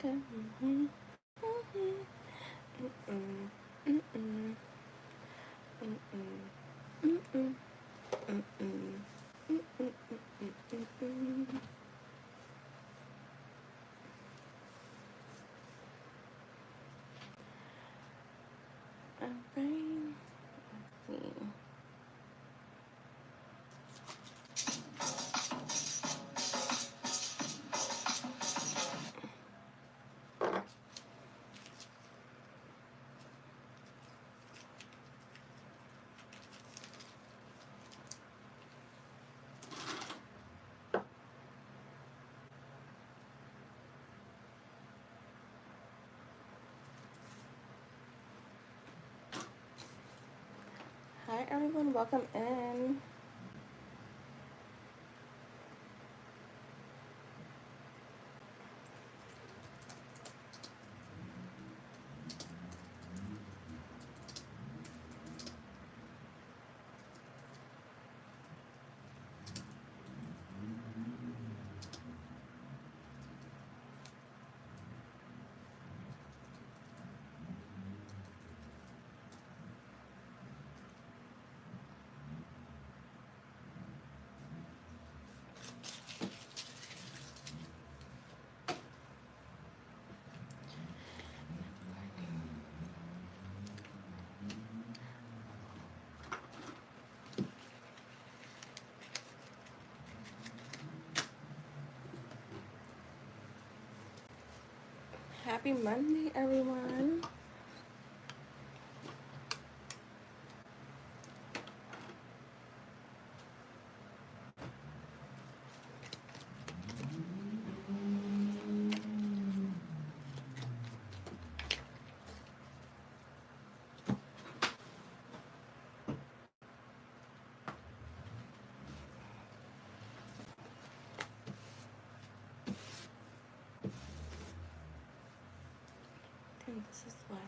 Okay. Let's see. Hi everyone, welcome in. Happy Monday, everyone. I think this is why.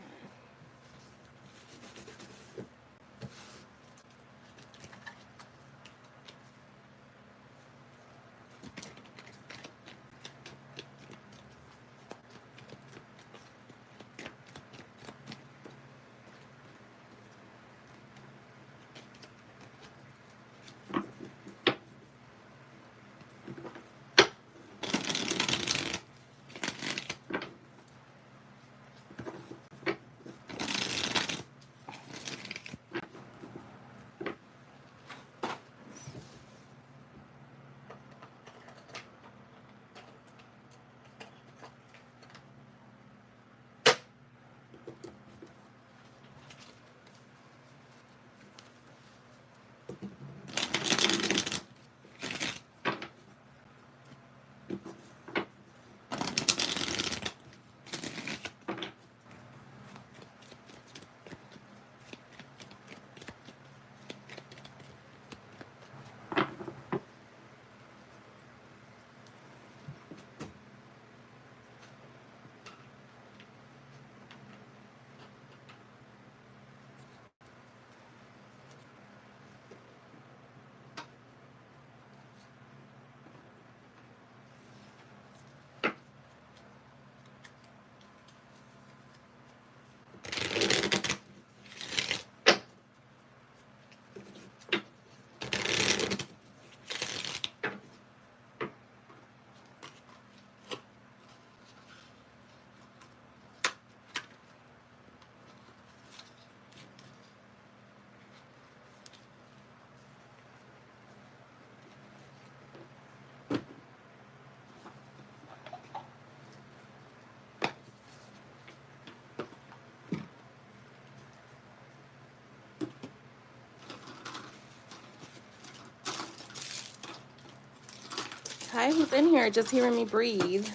Hi, who's in here just hearing me breathe?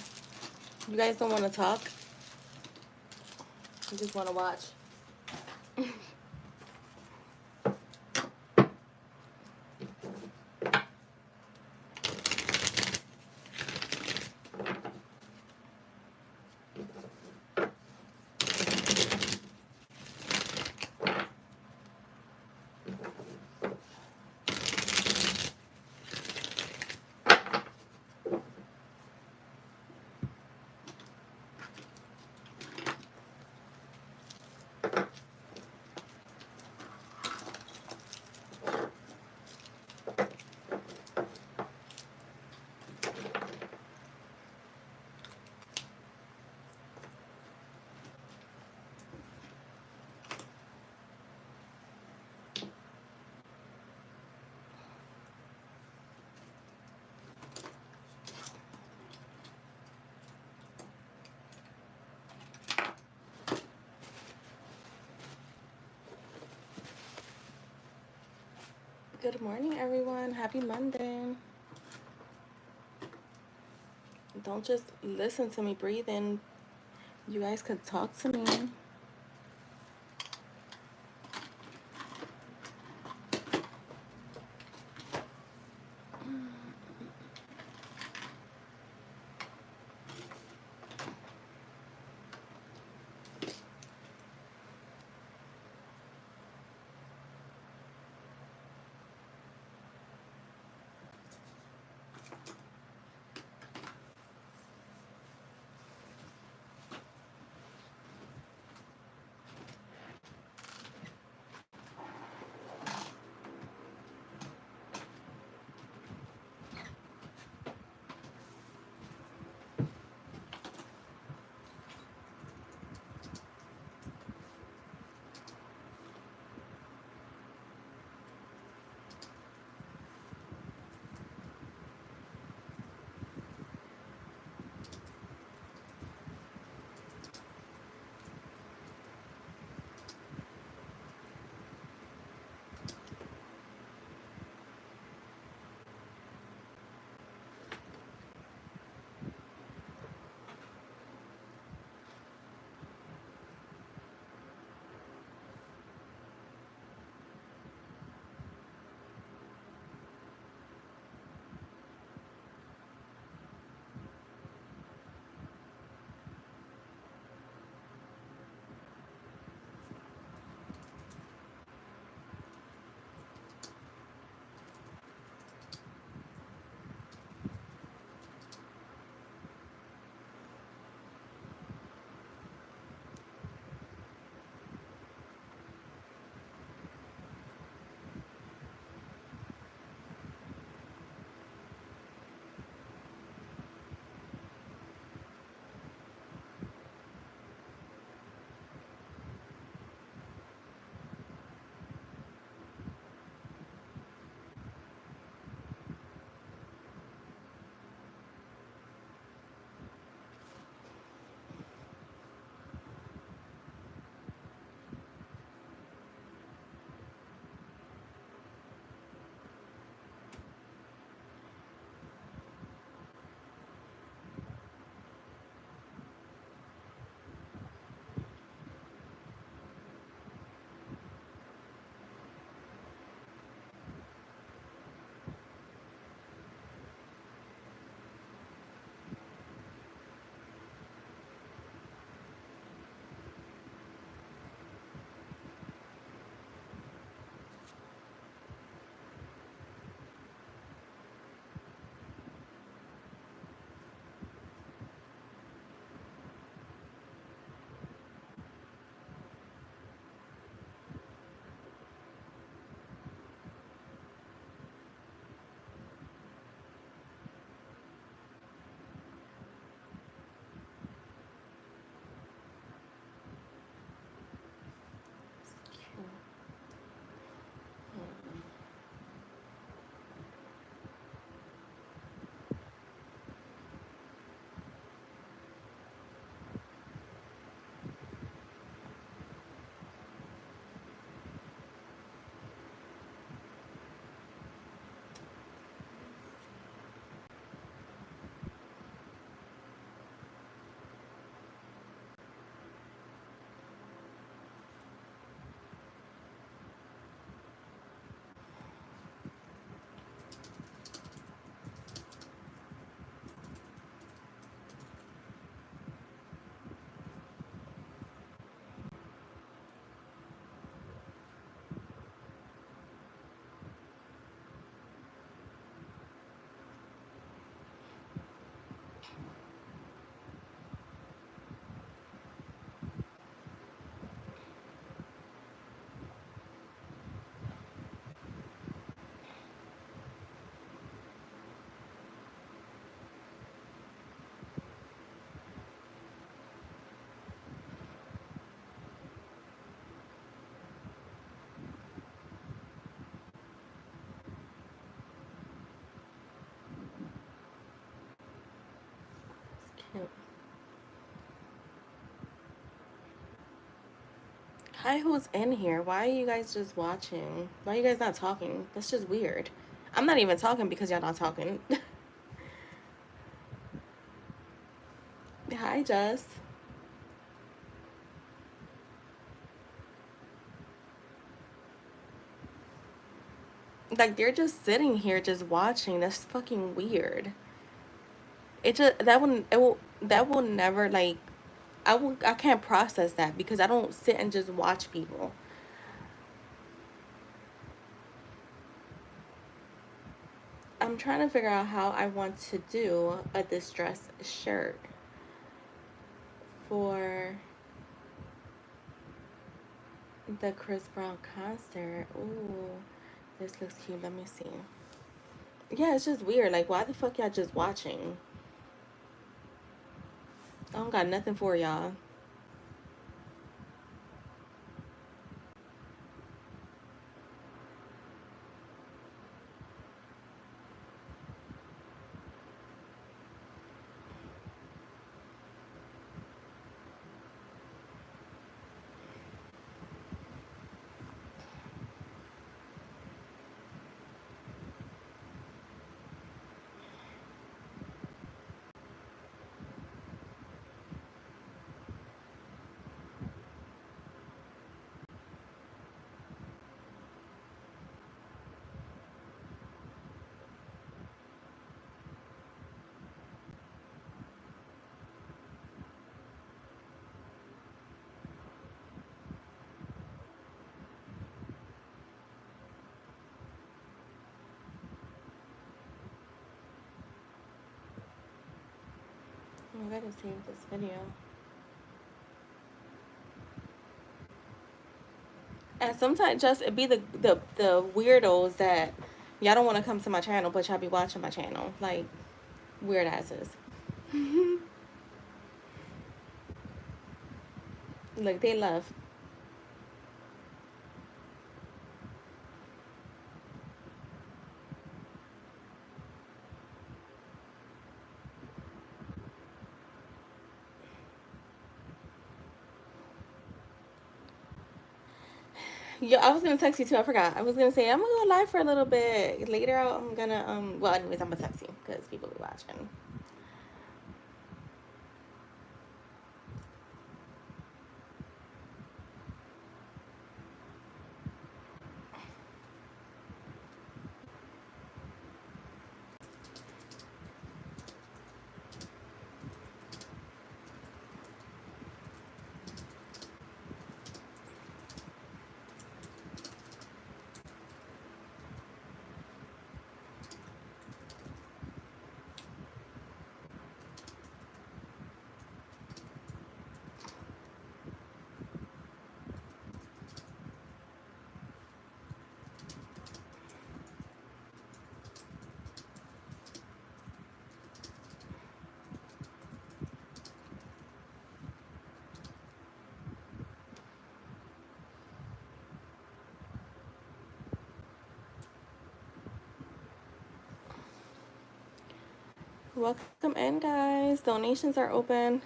You guys don't want to talk? You just want to watch? Good morning, everyone. Happy Monday. Don't just listen to me breathe in. You guys could talk to me. Hi, who's in here? Why are you guys just watching? Why are you guys not talking? That's just weird. I'm not even talking because y'all not talking. Hi, Jess. Like, they're just sitting here just watching. That's fucking weird. It just, that will never, like, I can't process that because I don't sit and just watch people. I'm trying to figure out how I want to do a distress shirt for the Chris Brown concert. Ooh, this looks cute. Let me see. Yeah, it's just weird. Like, why the fuck y'all just watching? I don't got nothing for y'all. Oh, I gotta save this video. And sometimes just it be the weirdos that y'all don't want to come to my channel, but y'all be watching my channel. Like, weird asses. Look, they left. Yeah, I was gonna text you too. I forgot. I was gonna say I'm gonna go live for a little bit later. I'm gonna Well, anyways, I'm gonna text you because people be watching. Welcome in, guys. Donations are open.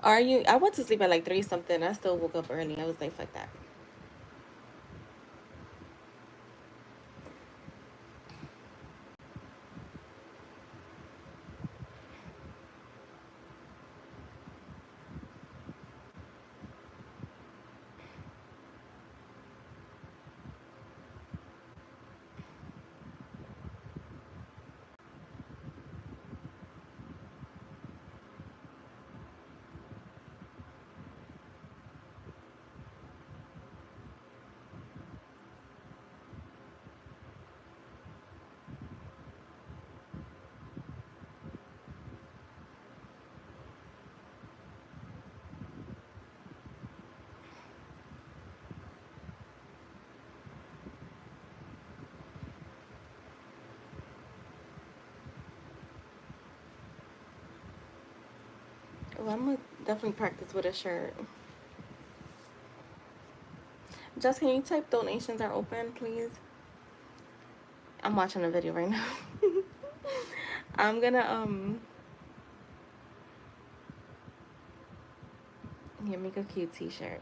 Are you? I went to sleep at like 3 something. I still woke up early. I was like, fuck that. Well, I'm gonna definitely practice with a shirt. Just can you type donations are open, please? I'm watching a video right now. I'm gonna here, make a cute t-shirt.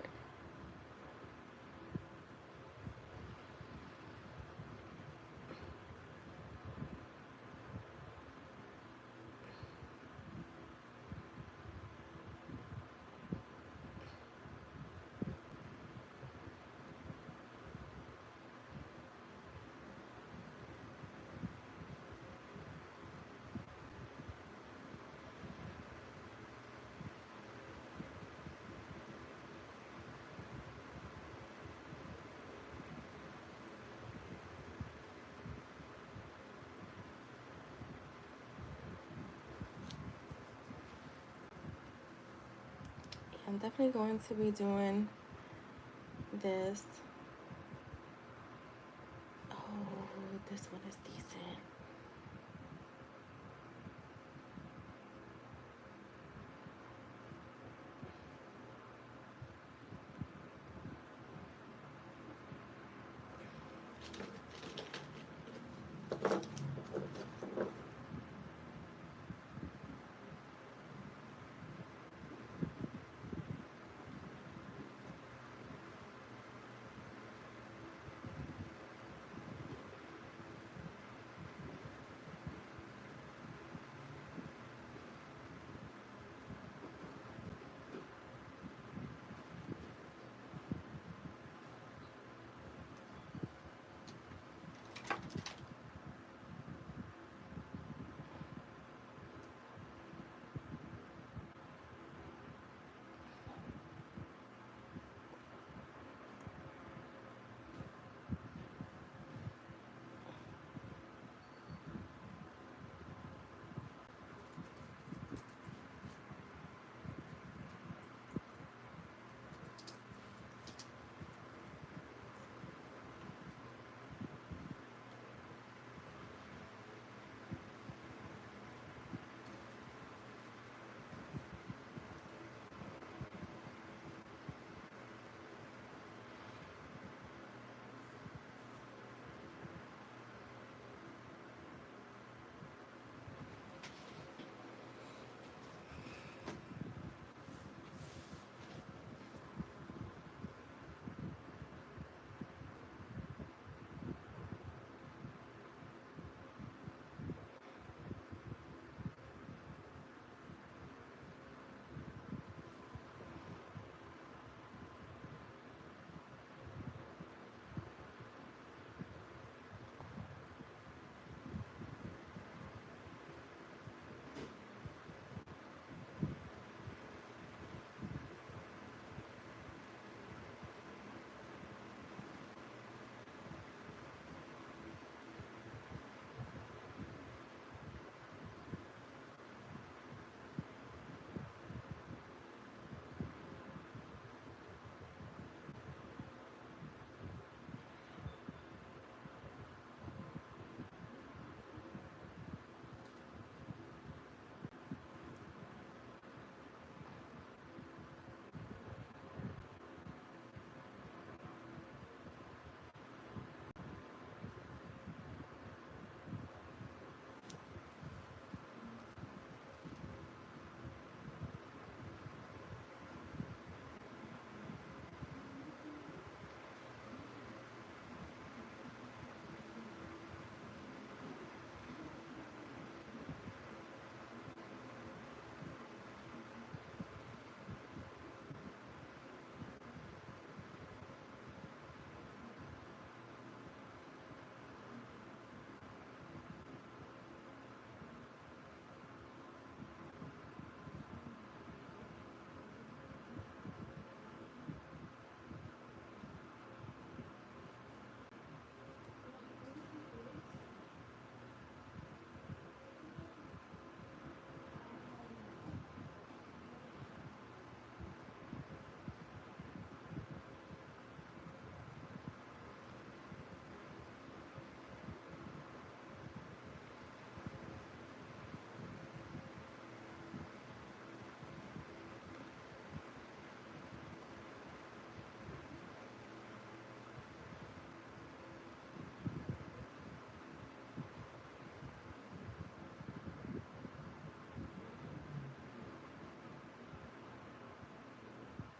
I'm definitely going to be doing this. Oh, this one is decent.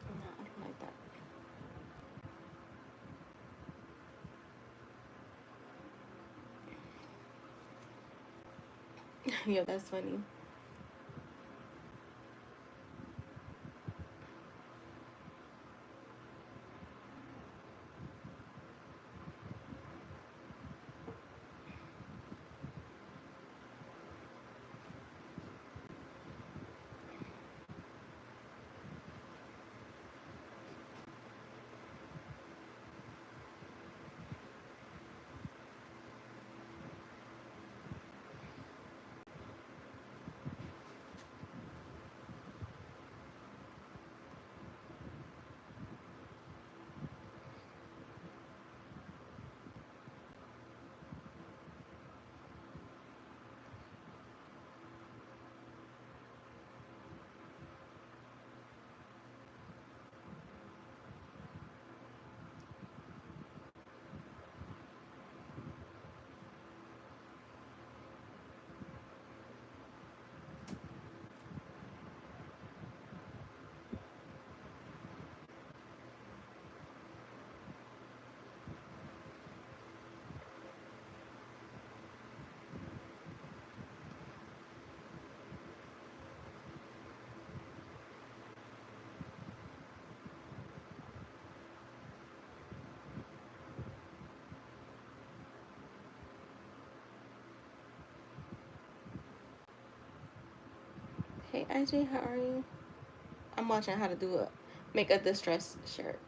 No, I don't like that. Yeah, that's funny. Hey, IJ, how are you? I'm watching how to make a distress shirt.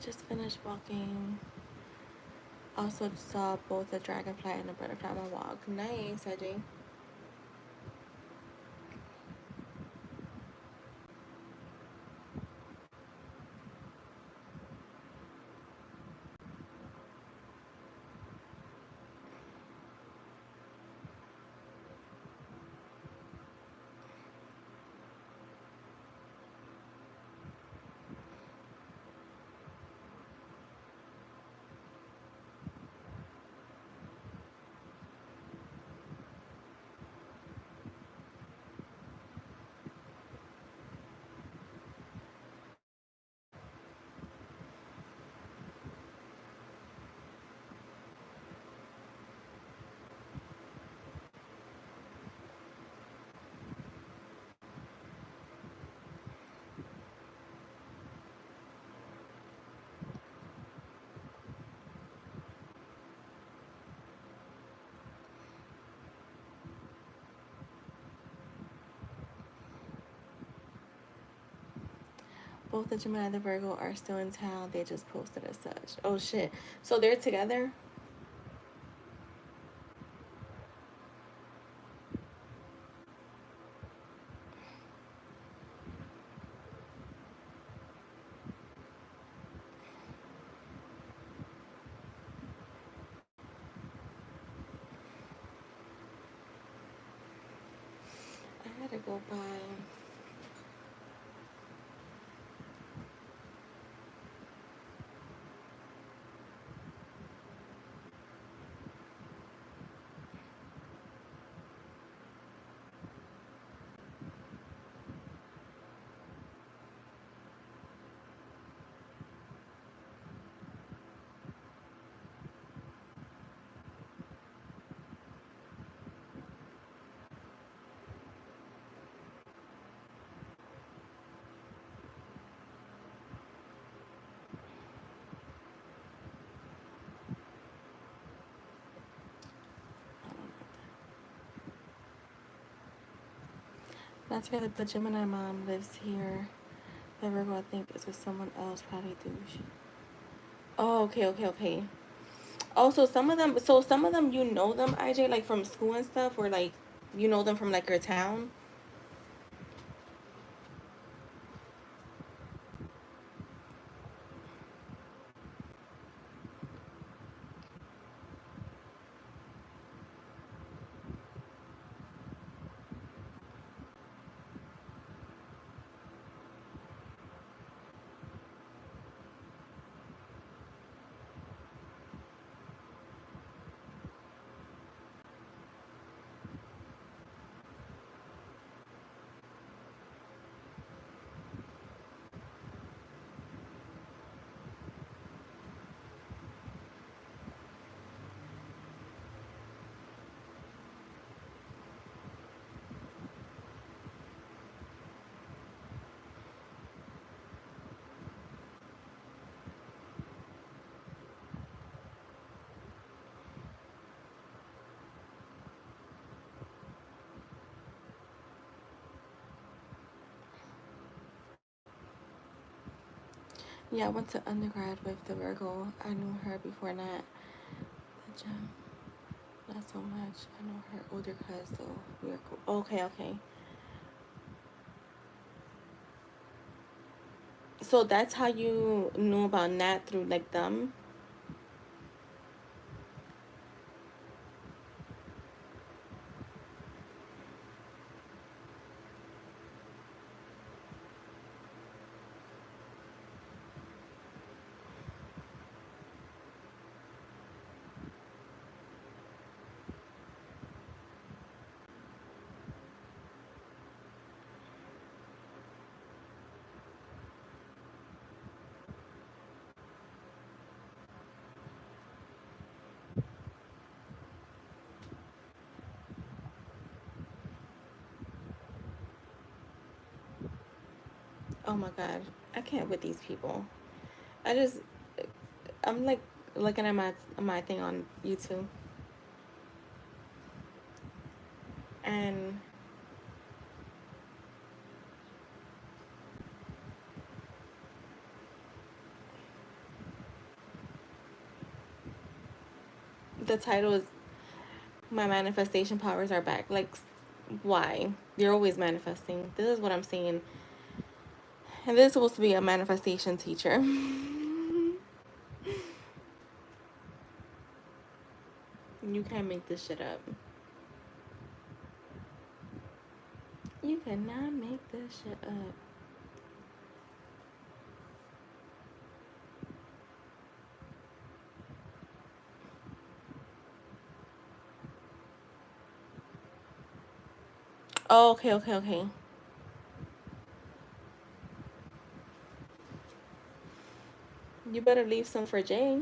Just finished walking. Also saw both a dragonfly and a butterfly on my walk. Nice, IJ. Both the Gemini and the Virgo are still in town. They just posted as such. Oh shit. So they're together? I gotta go by. Not together, but Gemini mom lives here. The Virgo I think is with someone else, probably douche. Oh, okay, okay, okay. Oh, some of them you know them, IJ, like from school and stuff, or like you know them from like your town. Yeah, I went to undergrad with the Virgo. I knew her before that. The gem. Not so much. I know her older cousin, so we're cool. Okay, okay. So that's how you knew about Nat, through like them? Oh my god. I can't with these people. I just I'm like looking at my thing on YouTube, and the title is "My Manifestation Powers Are Back." Like, why? You're always manifesting. This is what I'm saying. And this is supposed to be a manifestation teacher. You can't make this shit up. You cannot make this shit up. Oh, okay, okay, okay. You better leave some for Jay.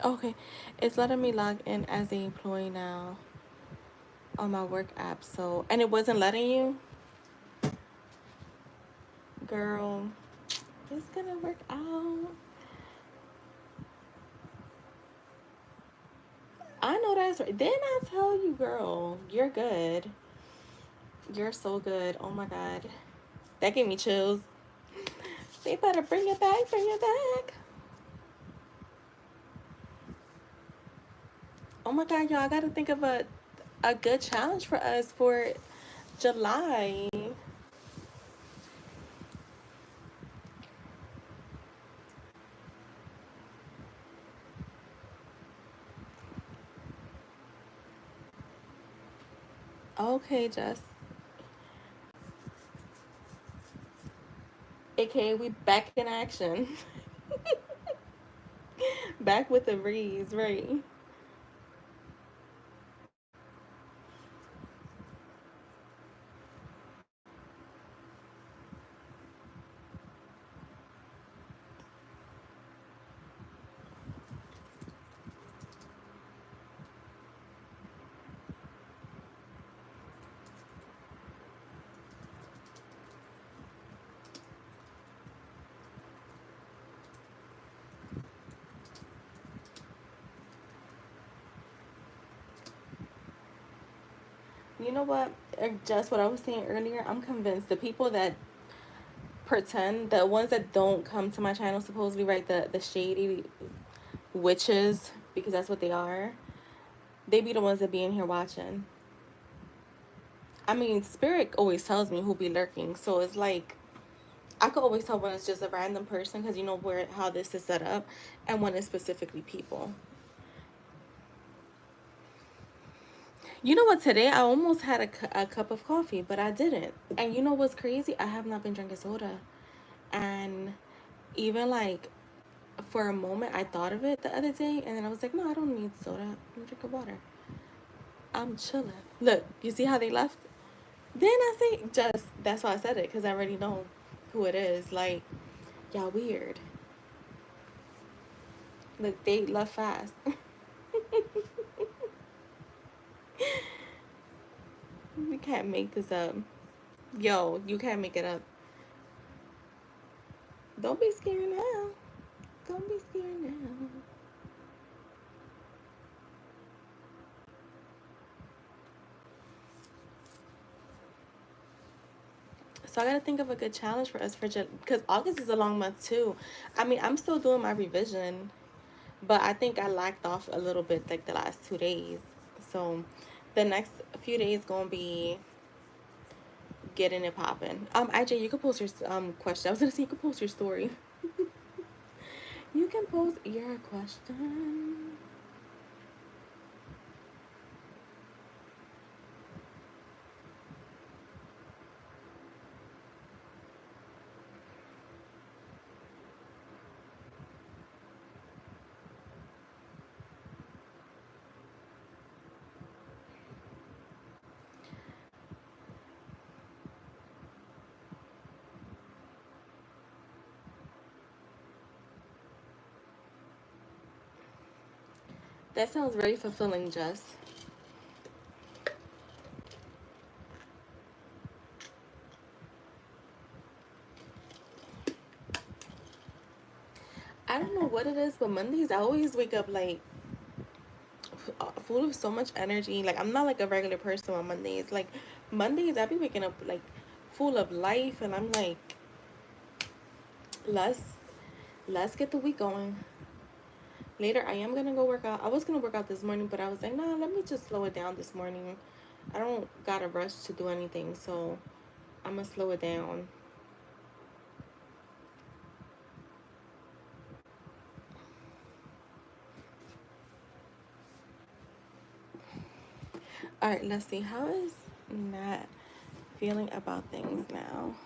Okay, it's letting me log in as an employee now on my work app. So, and it wasn't letting you, girl. It's gonna work out. I know that's right. Didn't I tell you, girl? You're good. You're so good. Oh my god, that gave me chills. They better bring it back. Bring it back. Oh my god, y'all! I gotta think of a good challenge for us for July. Okay, Jess. AKA, we back in action. Back with the breeze, right? You know what? Just what I was saying earlier. I'm convinced the people that pretend, the ones that don't come to my channel supposedly, right? The shady witches, because that's what they are. They be the ones that be in here watching. I mean, spirit always tells me who be lurking, so it's like I could always tell when it's just a random person because you know where how this is set up, and when it's specifically people. You know what? Today I almost had a cup of coffee, but I didn't. And you know what's crazy? I have not been drinking soda, and even like for a moment I thought of it the other day, and then I was like, no, I don't need soda. I'm drinking water. I'm chilling. Look, you see how they left? Then I say just that's why I said it because I already know who it is. Like y'all weird. Look, they left fast. You can't make this up. Yo, you can't make it up. Don't be scared now. Don't be scared now. So I gotta think of a good challenge for us for because August is a long month too. I mean, I'm still doing my revision, but I think I lacked off a little bit like the last 2 days. So the next few days gonna be getting it popping. IJ, you can post your question. I was gonna say you can post your story. You can post your question. That sounds very fulfilling, Jess. I don't know what it is, but Mondays I always wake up like full of so much energy. Like I'm not like a regular person on Mondays. Like Mondays I be waking up like full of life, and I'm like, let's let's get the week going. Later I am gonna go work out. I was gonna work out this morning, but I was like, nah, let me just slow it down this morning. I don't gotta rush to do anything, so I'm gonna slow it down. All right, let's see. How is Nat feeling about things now?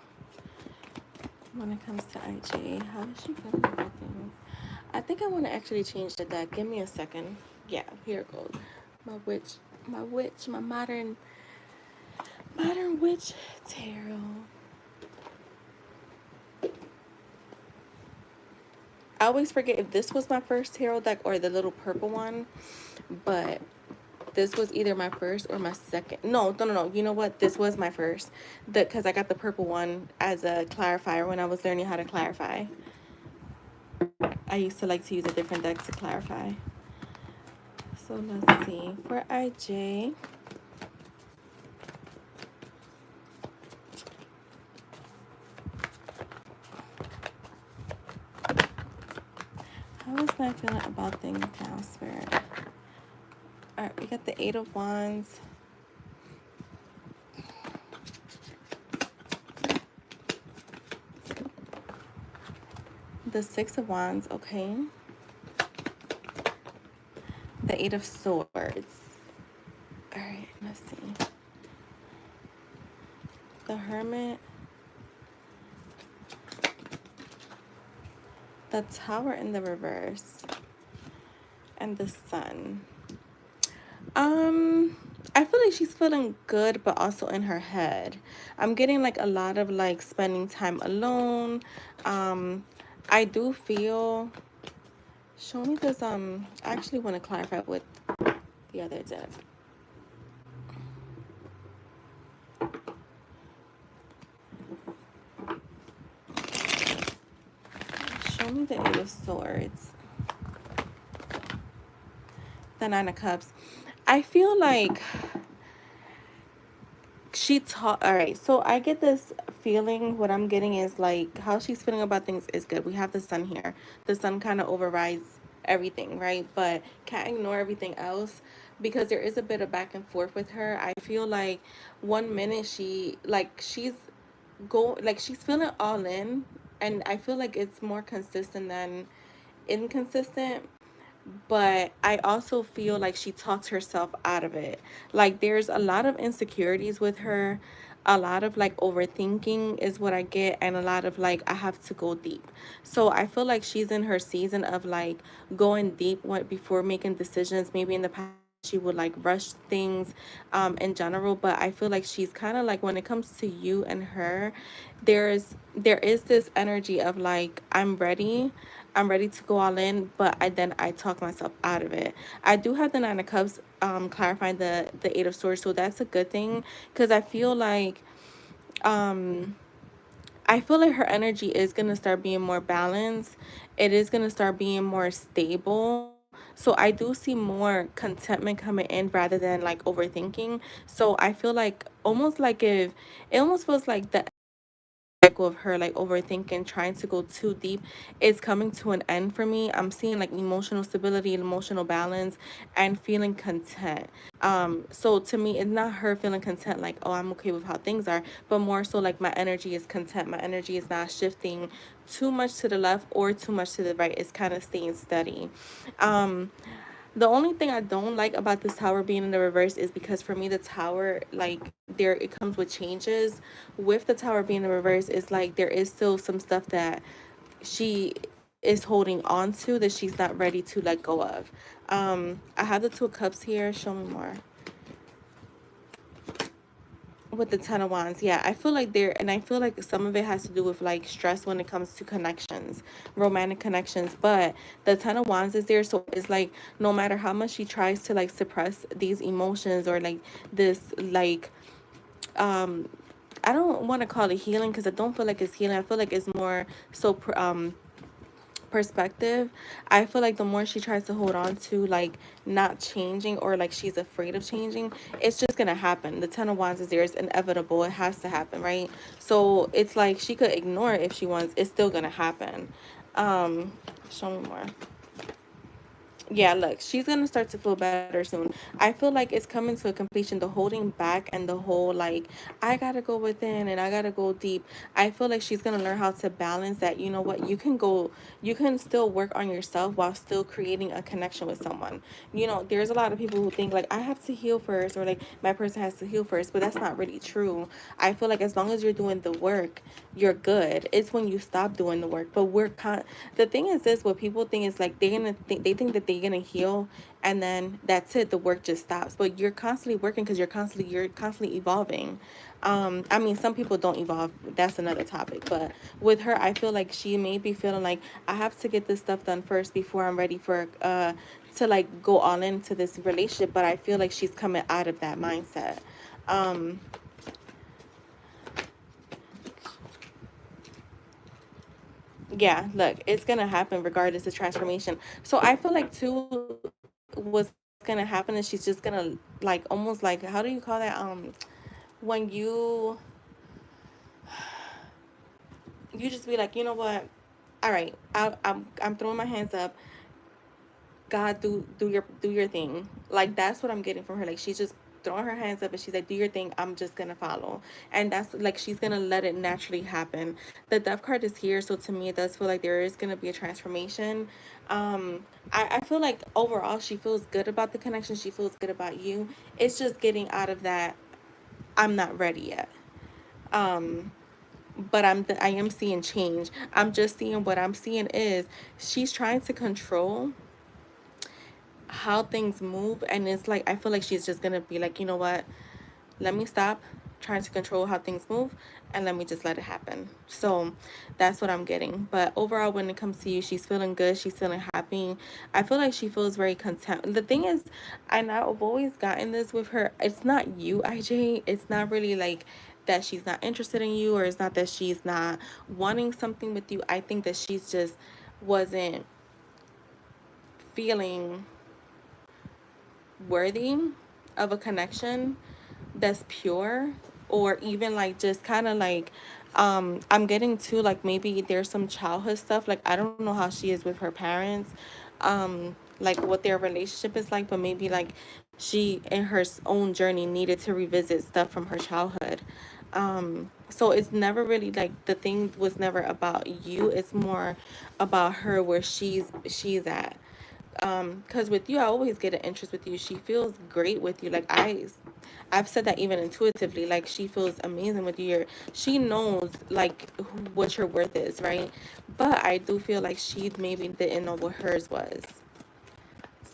When it comes to IJ, how is she feeling about things? I think I want to actually change the deck. Give me a second. Yeah, here it goes. My modern witch tarot. I always forget if this was my first tarot deck or the little purple one, but this was either my first or my second. No, no, no, no. You know what? This was my first. Because I got the purple one as a clarifier when I was learning how to clarify. I used to like to use a different deck to clarify. So let's see. For IJ, how is my feeling about things now, Spirit? Alright, we got the Eight of Wands. The Six of Wands, okay. The Eight of Swords. Alright, let's see. The Hermit. The Tower in the reverse. And the Sun. I feel like she's feeling good, but also in her head. I'm getting like a lot of like spending time alone. I do feel. Show me this. I actually want to clarify with the other deck. Show me the Eight of Swords. The Nine of Cups. I feel like she taught. All right, so I get this feeling. What I'm getting is like how she's feeling about things is good. We have the Sun here. The Sun kind of overrides everything, right? But can't ignore everything else because there is a bit of back and forth with her. I feel like one minute she's go, like she's feeling all in, and I feel like it's more consistent than inconsistent. But I also feel like she talks herself out of it. Like there's a lot of insecurities with her. A lot of like overthinking is what I get, and a lot of like I have to go deep. So I feel like she's in her season of like going deep before making decisions. Maybe in the past she would like rush things in general, but I feel like she's kind of like when it comes to you and her, there is this energy of like I'm ready to go all in, but I talk myself out of it. I do have the Nine of Cups clarifying the Eight of Swords, so that's a good thing because um I feel like her energy is gonna start being more balanced. It is gonna start being more stable. So I do see more contentment coming in rather than like overthinking. So I feel like almost like if it almost feels like the cycle of her like overthinking, trying to go too deep is coming to an end for me. I'm seeing like emotional stability and emotional balance and feeling content. So to me, it's not her feeling content like, oh, I'm okay with how things are, but more so like my energy is content. My energy is not shifting too much to the left or too much to the right. It's kind of staying steady. Um, the only thing I don't like about this tower being in the reverse is because for me the tower like there it comes with changes. With the tower being in the reverse, is like there is still some stuff that she is holding on to that she's not ready to let go of. I have the Two of Cups here. Show me more. With the Ten of Wands, yeah, I feel like there, and I feel like some of it has to do with like stress when it comes to connections, romantic connections. But the Ten of Wands is there, so it's like no matter how much she tries to like suppress these emotions or like this, like, um, I don't want to call it healing because I don't feel like it's healing. I feel like it's more so perspective. I feel like the more she tries to hold on to like not changing or like she's afraid of changing, it's just gonna happen. The Ten of Wands is there, it's inevitable, it has to happen, right? So it's like she could ignore it if she wants, it's still gonna happen. um Show me more. Yeah, look, she's gonna start to feel better soon. I feel like it's coming to a completion. The holding back and the whole like, I gotta go within and I gotta go deep. I feel like she's gonna learn how to balance that. You know what? You can still work on yourself while still creating a connection with someone. You know, there's a lot of people who think like I have to heal first or like my person has to heal first, but that's not really true. I feel like as long as you're doing the work, you're good. It's when you stop doing the work. But the thing is this, what people think is like they think that they're gonna heal and then that's it, the work just stops. But you're constantly working because you're constantly evolving. I mean, some people don't evolve, that's another topic, but with her I feel like she may be feeling like I have to get this stuff done first before I'm ready for to like go all into this relationship. But I feel like she's coming out of that mindset. um yeah, look, it's gonna happen regardless of transformation. So I feel like too, what's gonna happen is she's just gonna like almost like, how do you call that, when you just be like, you know what, all right, I'm throwing my hands up. God, do your thing. Like that's what I'm getting from her. Like she's just throwing her hands up and she's like, do your thing. I'm just gonna follow. And that's like she's gonna let it naturally happen. The Death card is here, so to me it does feel like there is gonna be a transformation. I feel like overall she feels good about the connection. She feels good about you. It's just getting out of that. I'm not ready yet. Um, but I am seeing change. I'm just seeing what I'm seeing is she's trying to control how things move, and it's like I feel like she's just gonna be like, you know what, let me stop trying to control how things move and let me just let it happen. So that's what I'm getting. But overall, when it comes to you, she's feeling good, she's feeling happy. I feel like she feels very content. The thing is, and I've always gotten this with her, it's not you, IJ, it's not really like that she's not interested in you, or it's not that she's not wanting something with you. I think that she's just wasn't feeling worthy of a connection that's pure, or even like just kind of like I'm getting to like maybe there's some childhood stuff. Like I don't know how she is with her parents, like what their relationship is like, but maybe like she in her own journey needed to revisit stuff from her childhood. So it's never really like the thing was never about you. It's more about her where she's at. Because with you, I always get an interest with you. She feels great with you. Like I've said that even intuitively. Like she feels amazing with you. She knows like what your worth is, right? But I do feel like she maybe didn't know what hers was.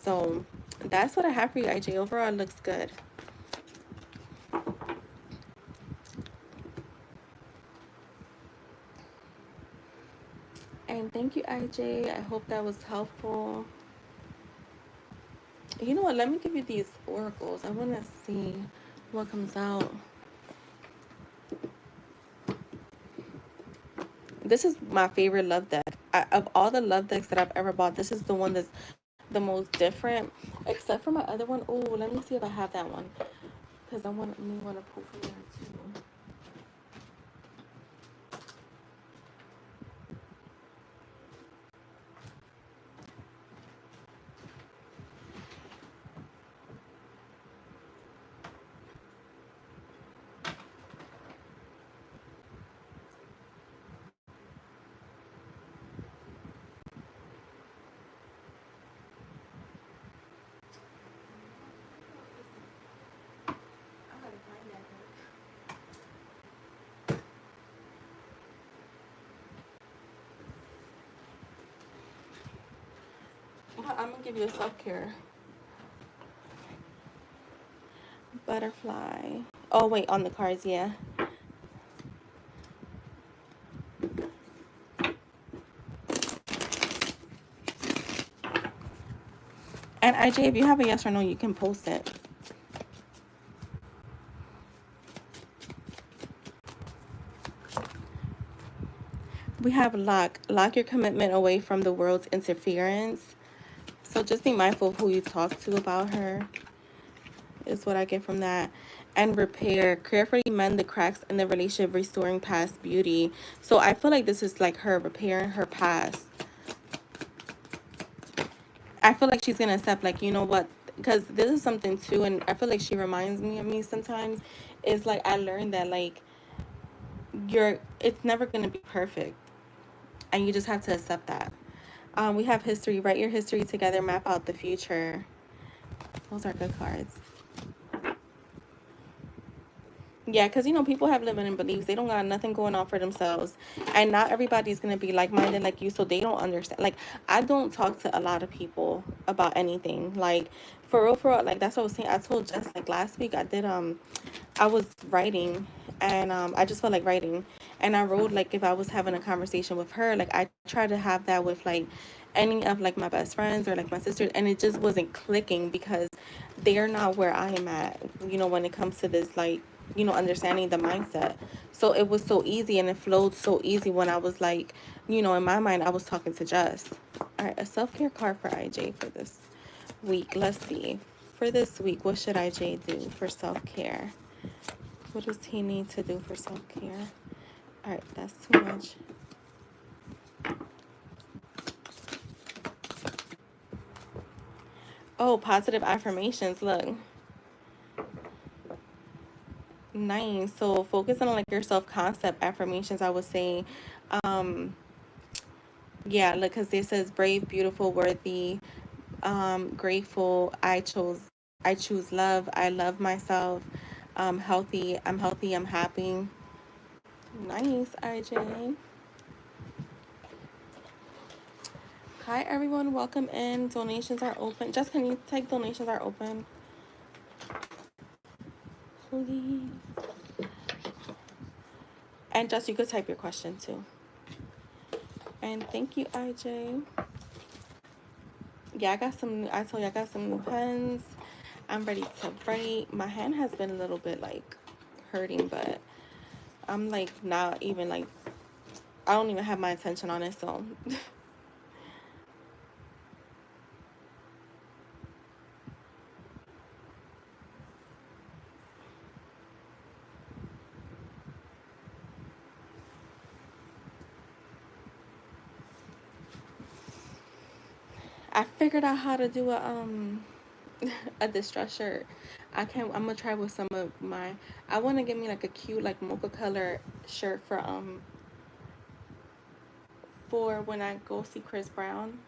So that's what I have for you, IJ. Overall, it looks good. And thank you, IJ. I hope that was helpful. You know what? Let me give you these oracles. I want to see what comes out. This is my favorite love deck. Of all the love decks that I've ever bought, this is the one that's the most different, except for my other one. Oh, let me see if I have that one, because I want to pull from there too. I gotta find that deck. I'm gonna give you a self care butterfly. Oh wait, on the cards, yeah. And IJ, if you have a yes or no, you can post it. We have lock your commitment away from the world's interference. So just be mindful of who you talk to about her, is what I get from that. And repair, carefully mend the cracks in the relationship, restoring past beauty. So I feel like this is like her repairing her past. I feel like she's gonna accept, like, you know what, because this is something too, and I feel like she reminds me of me sometimes. Is like I learned that like it's never gonna be perfect, and you just have to accept that. We have history. Write your history together. Map out the future. Those are good cards. Yeah, because people have limiting beliefs. They don't got nothing going on for themselves. And not everybody's going to be like minded like you, so they don't understand. Like, I don't talk to a lot of people about anything. Like, for real, like, that's what I was saying. I told Jess, like, last week I was writing, and I just felt like writing. And I wrote, like, if I was having a conversation with her, like, I try to have that with, like, any of, like, my best friends or, like, my sisters. And it just wasn't clicking because they're not where I am at, when it comes to this, like, understanding the mindset. So it was so easy and it flowed so easy when I was like, in my mind, I was talking to Jess. All right, a self-care card for IJ for this week. Let's see. For this week, what should IJ do for self-care? What does he need to do for self-care? All right, that's too much. Oh, positive affirmations. Look. Nice. So focus on like your self-concept affirmations, I would say. Um, yeah, look, because it says brave, beautiful, worthy, grateful, I choose love, I love myself, healthy, I'm happy. Nice, IJ. Hi everyone, welcome in. Donations are open. Just can you type donations are open, please? And just you could type your question too. And thank you, IJ. Yeah, I told you I got some new pens. I'm ready to write. My hand has been a little bit like hurting, but I'm like not even like I don't even have my attention on it, so I figured out how to do a a distress shirt. I'm gonna try with some of my. I want to get me like a cute like mocha color shirt for when I go see Chris Brown.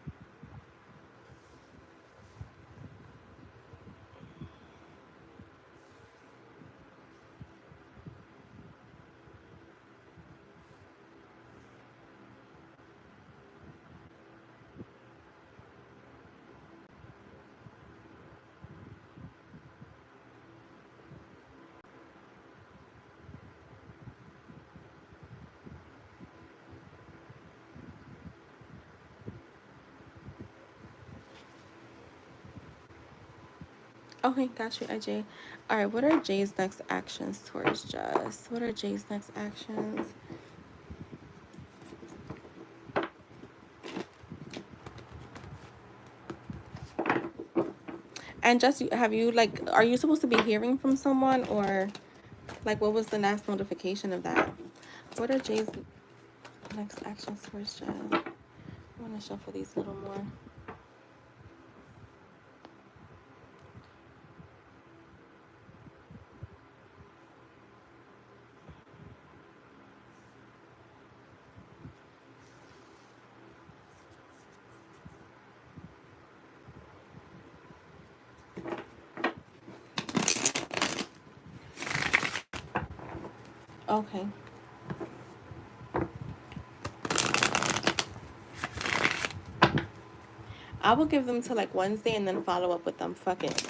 Okay, got you, AJ. All right, what are Jay's next actions towards Jess? What are Jay's next actions? And Jess, have you like, are you supposed to be hearing from someone, or like, what was the last notification of that? What are Jay's next actions towards Jess? I want to shuffle these a little more. Okay. I will give them to like Wednesday and then follow up with them. Fuck it.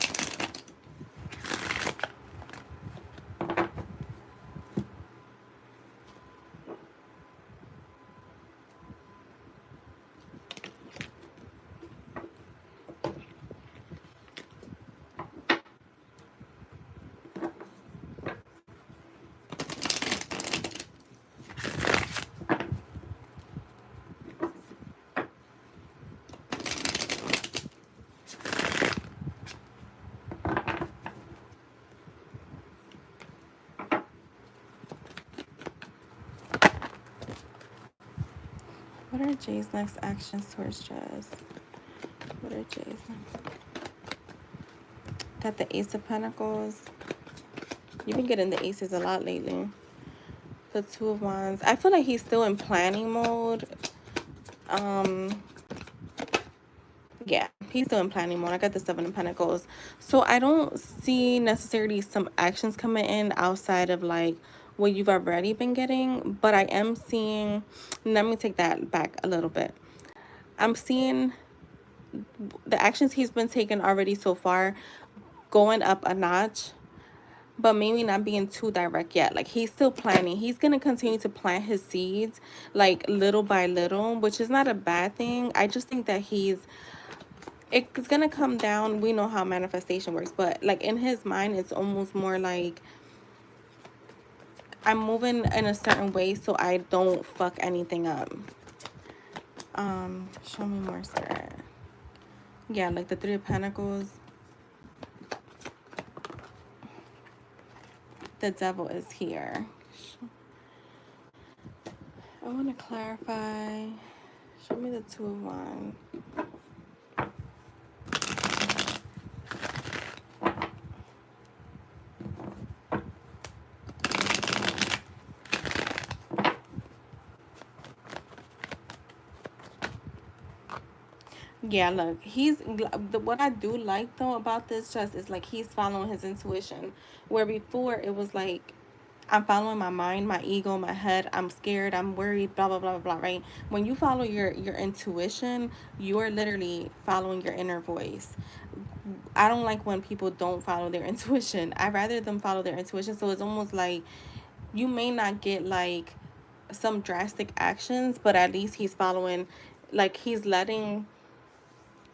What are Jay's next actions towards Jess? What are Jay's next? Got the Ace of Pentacles. You've been getting the aces a lot lately. The Two of Wands. I feel like he's still in planning mode. Um, yeah, he's still in planning mode. I got the Seven of Pentacles. So I don't see necessarily some actions coming in outside of like what you've already been getting. But I am seeing, let me take that back a little bit. I'm seeing the actions he's been taking already so far going up a notch, but maybe not being too direct yet. Like he's still planting. He's going to continue to plant his seeds like little by little, which is not a bad thing. I just think that it's going to come down. We know how manifestation works, but like in his mind, it's almost more like I'm moving in a certain way so I don't fuck anything up. Show me more, sir. Yeah, like the Three of Pentacles. The Devil is here. I want to clarify. Show me the Two of Wands. Yeah, look, what I do like though about this just is like he's following his intuition, where before it was like I'm following my mind, my ego, my head. I'm scared, I'm worried, blah blah blah blah. Right? When you follow your intuition, you're literally following your inner voice. I don't like when people don't follow their intuition. I rather them follow their intuition. So it's almost like you may not get like some drastic actions, but at least he's following, like he's letting,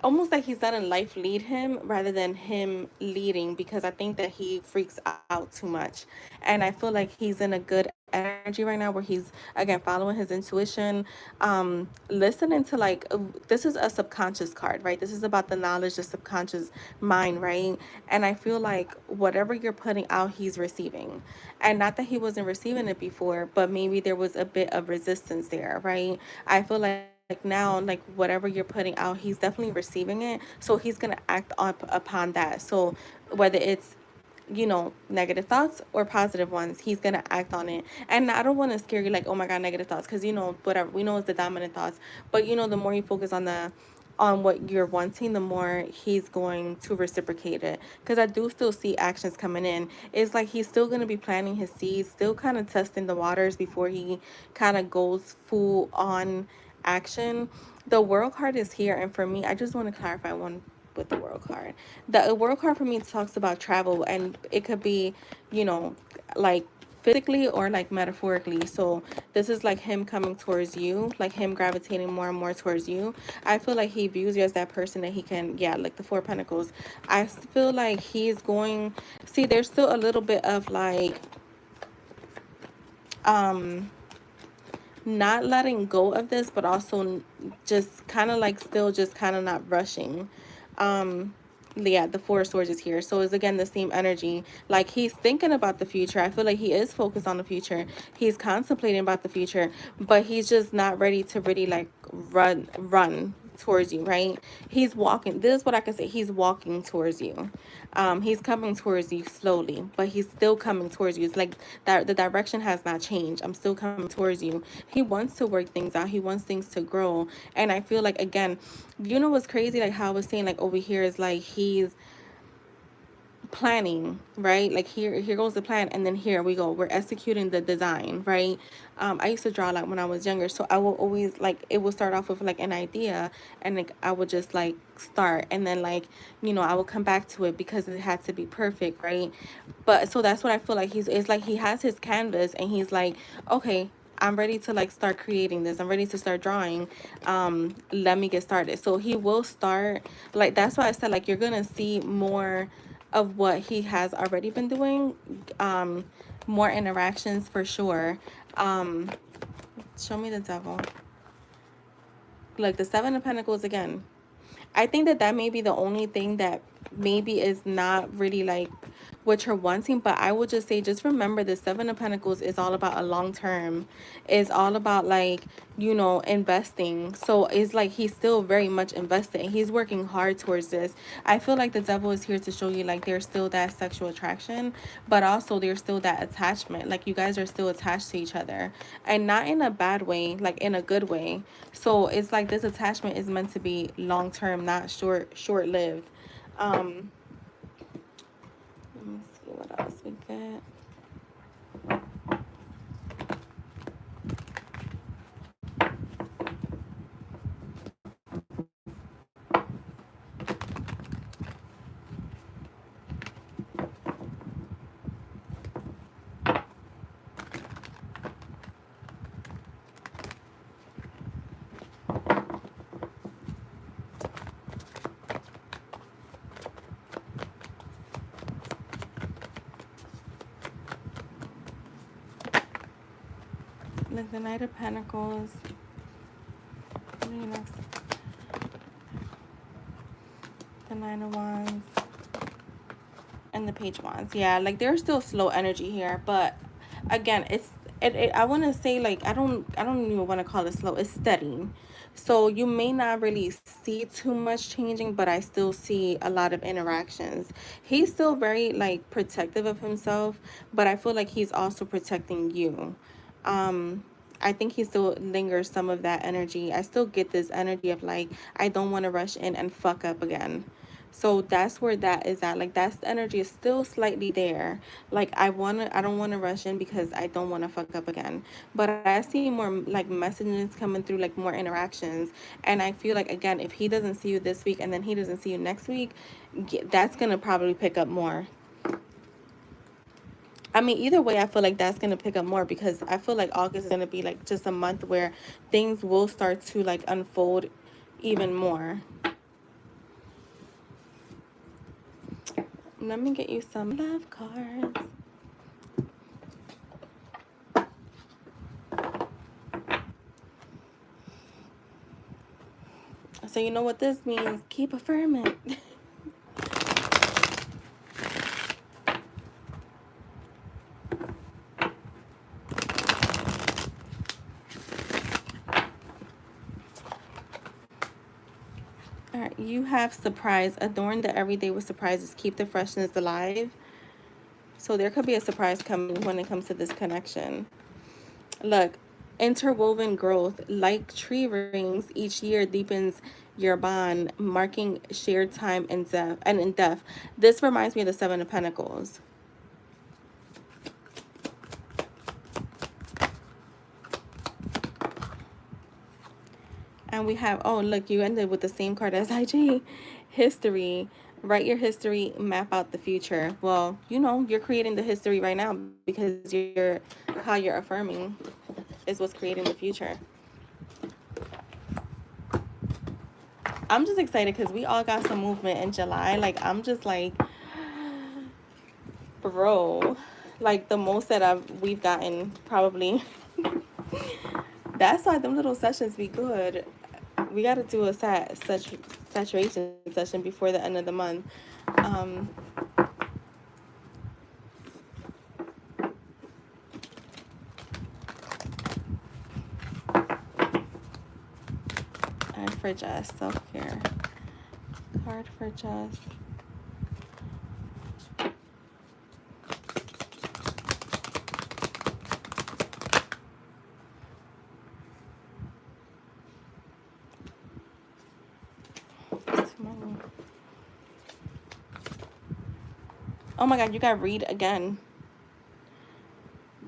almost like he's letting life lead him rather than him leading, because I think that he freaks out too much. And I feel like he's in a good energy right now where he's again following his intuition, listening to like this is a subconscious card, right? This is about the knowledge, the subconscious mind, right? And I feel like whatever you're putting out, he's receiving. And not that he wasn't receiving it before, but maybe there was a bit of resistance there, right? I feel like now, like whatever you're putting out, he's definitely receiving it, so he's gonna act up upon that. So whether it's negative thoughts or positive ones, he's gonna act on it. And I don't want to scare you like, oh my god, negative thoughts, because whatever, we know it's the dominant thoughts. But the more you focus on what you're wanting, the more he's going to reciprocate it. Because I do still see actions coming in. It's like he's still going to be planting his seeds, still kind of testing the waters before he kind of goes full on action. The world card is here, and for me, I just want to clarify one with the world card. The world card for me talks about travel, and it could be, you know, like physically or like metaphorically. So this is like him coming towards you, like him gravitating more and more towards you. I feel like he views you as that person that he can, yeah, like the Four of Pentacles. I feel like he's going, see, there's still a little bit of like, um, not letting go of this, but also just kind of like still just kind of not rushing. Um, yeah, the Four of Swords is here. So it's again the same energy. Like he's thinking about the future. I feel like he is focused on the future. He's contemplating about the future, but he's just not ready to really like run towards you, right? He's walking. This is what I can say. He's walking towards you. He's coming towards you slowly, but he's still coming towards you. It's like that the direction has not changed. I'm still coming towards you. He wants to work things out. He wants things to grow. And I feel like again, what's crazy? Like how I was saying, like over here is like he's planning, right? Like here goes the plan, and then here we go, we're executing the design, right? I used to draw like when I was younger, so I will always like, it will start off with like an idea, and like I would just like start, and then like I will come back to it because it had to be perfect, right? But so that's what I feel like it's like he has his canvas, and he's like, okay, I'm ready to like start creating this. I'm ready to start drawing. Let me get started. So he will start, like that's why I said like you're gonna see more of what he has already been doing. More interactions for sure. Um, Show me the devil. Like the Seven of Pentacles again. I think that may be the only thing that maybe is not really like what you're wanting, but I would just say, just remember the Seven of Pentacles is all about a long term. It's all about like, investing. So it's like he's still very much invested, and he's working hard towards this. I feel like the devil is here to show you like there's still that sexual attraction, but also there's still that attachment. Like you guys are still attached to each other, and not in a bad way, like in a good way. So it's like this attachment is meant to be long term, not short lived. Um, Let me see what else we get. Like the Knight of Pentacles, the Nine of Wands, and the Page of Wands. Yeah, like there's still slow energy here, but again, I want to say like I don't even want to call it slow. It's steady. So you may not really see too much changing, but I still see a lot of interactions. He's still very like protective of himself, but I feel like he's also protecting you. Um I think he still lingers some of that energy. I still get this energy of like I don't want to rush in and fuck up again. So that's where that is at. Like that's the energy is still slightly there. Like I don't wanna rush in because I don't wanna fuck up again. But I see more like messages coming through, like more interactions. And I feel like again, if he doesn't see you this week and then he doesn't see you next week, that's gonna probably pick up more. I mean, either way, I feel like that's gonna pick up more because I feel like August is gonna be like just a month where things will start to like unfold even more. Let me get you some love cards. So you know what this means? Keep affirming. All right, you have surprise. Adorn the everyday with surprises. Keep the freshness alive. So there could be a surprise coming when it comes to this connection. Look, interwoven growth, like tree rings, each year deepens your bond, marking shared time and depth. And in depth, this reminds me of the Seven of Pentacles. And we have, oh, look, you ended with the same card as IG. History. Write your history, map out the future. Well, you know, you're creating the history right now because how you're affirming is what's creating the future. I'm just excited because we all got some movement in July. Like, I'm just like, bro, like the most that we've gotten probably. That's why them little sessions be good. We got to do a saturation session before the end of the month. And for Jess, self-care. Card for Jess. Oh my god, you got read again.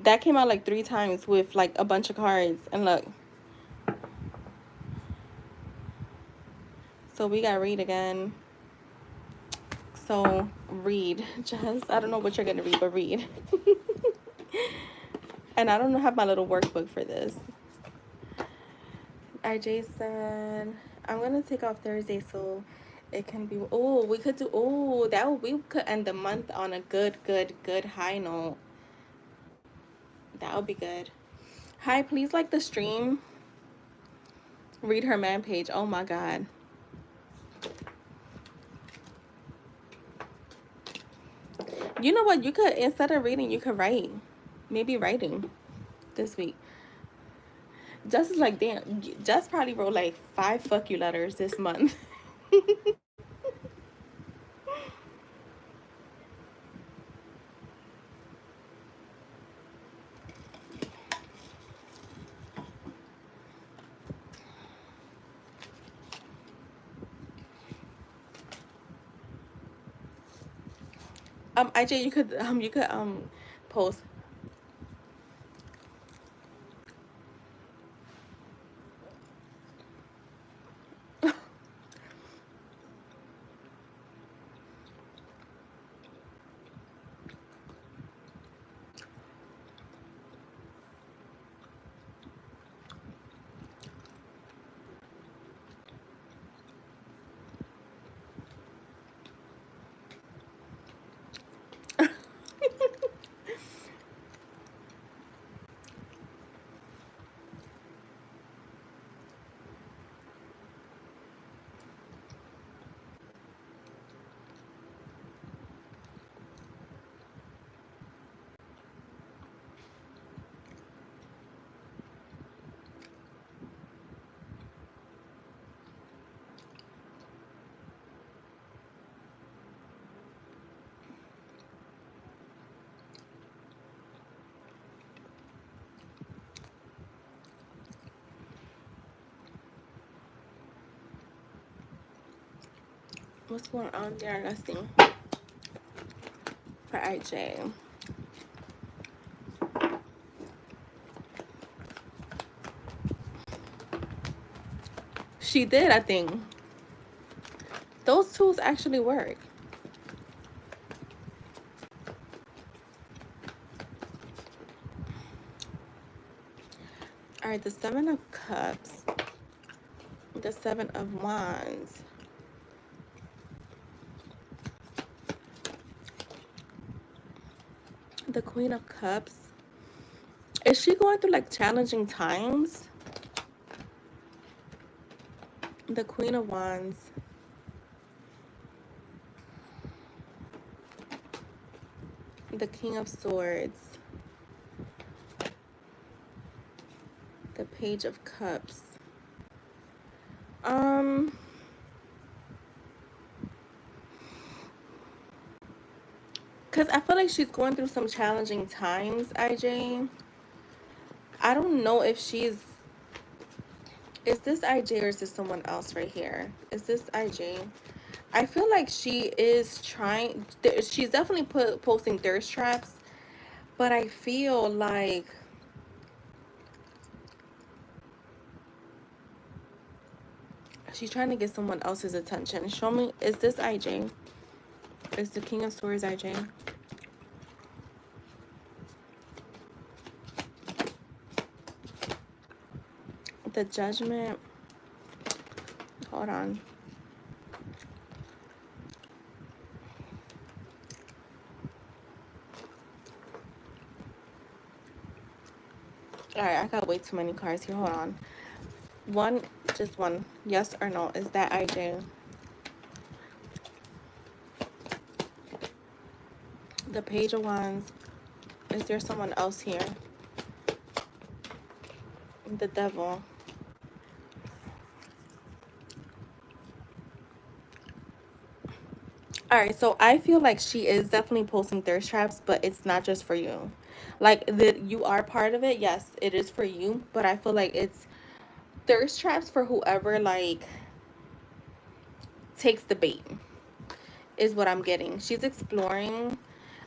That came out like 3 times with like a bunch of cards. And look. So we got read again. So read, Jess. I don't know what you're gonna read, but read. And I don't have my little workbook for this. IJ said, I'm gonna take off Thursday so it can be. Oh, we could do. Oh, we could end the month on a good high note. That would be good. Hi, please like the stream. Read her man page. Oh my god. You know what? You could, instead of reading, you could write. Maybe writing this week. Just is like, damn. Just probably wrote like 5 fuck you letters this month. IJ, you could post. What's going on there? Let's see. For IJ. She did, I think. Those tools actually work. All right, the 7 of Cups. The 7 of Wands. The Queen of Cups. Is she going through like challenging times? The Queen of Wands. The King of Swords. The Page of Cups. Because I feel like she's going through some challenging times, IJ. I don't know if she's. Is this IJ or is this someone else right here? Is this IJ? I feel like she is trying. She's definitely posting thirst traps, but I feel like she's trying to get someone else's attention. Show me. Is this IJ? Is the King of Swords IJ? The Judgment. Hold on. All right, I got way too many cards here. Hold on. One, just one. Yes or no? Is that IJ? The Page of Wands. Is there someone else here? The Devil. All right, so I feel like she is definitely posting thirst traps, but it's not just for you. Like that, you are part of it. Yes, it is for you, but I feel like it's thirst traps for whoever like takes the bait. Is what I'm getting. She's exploring.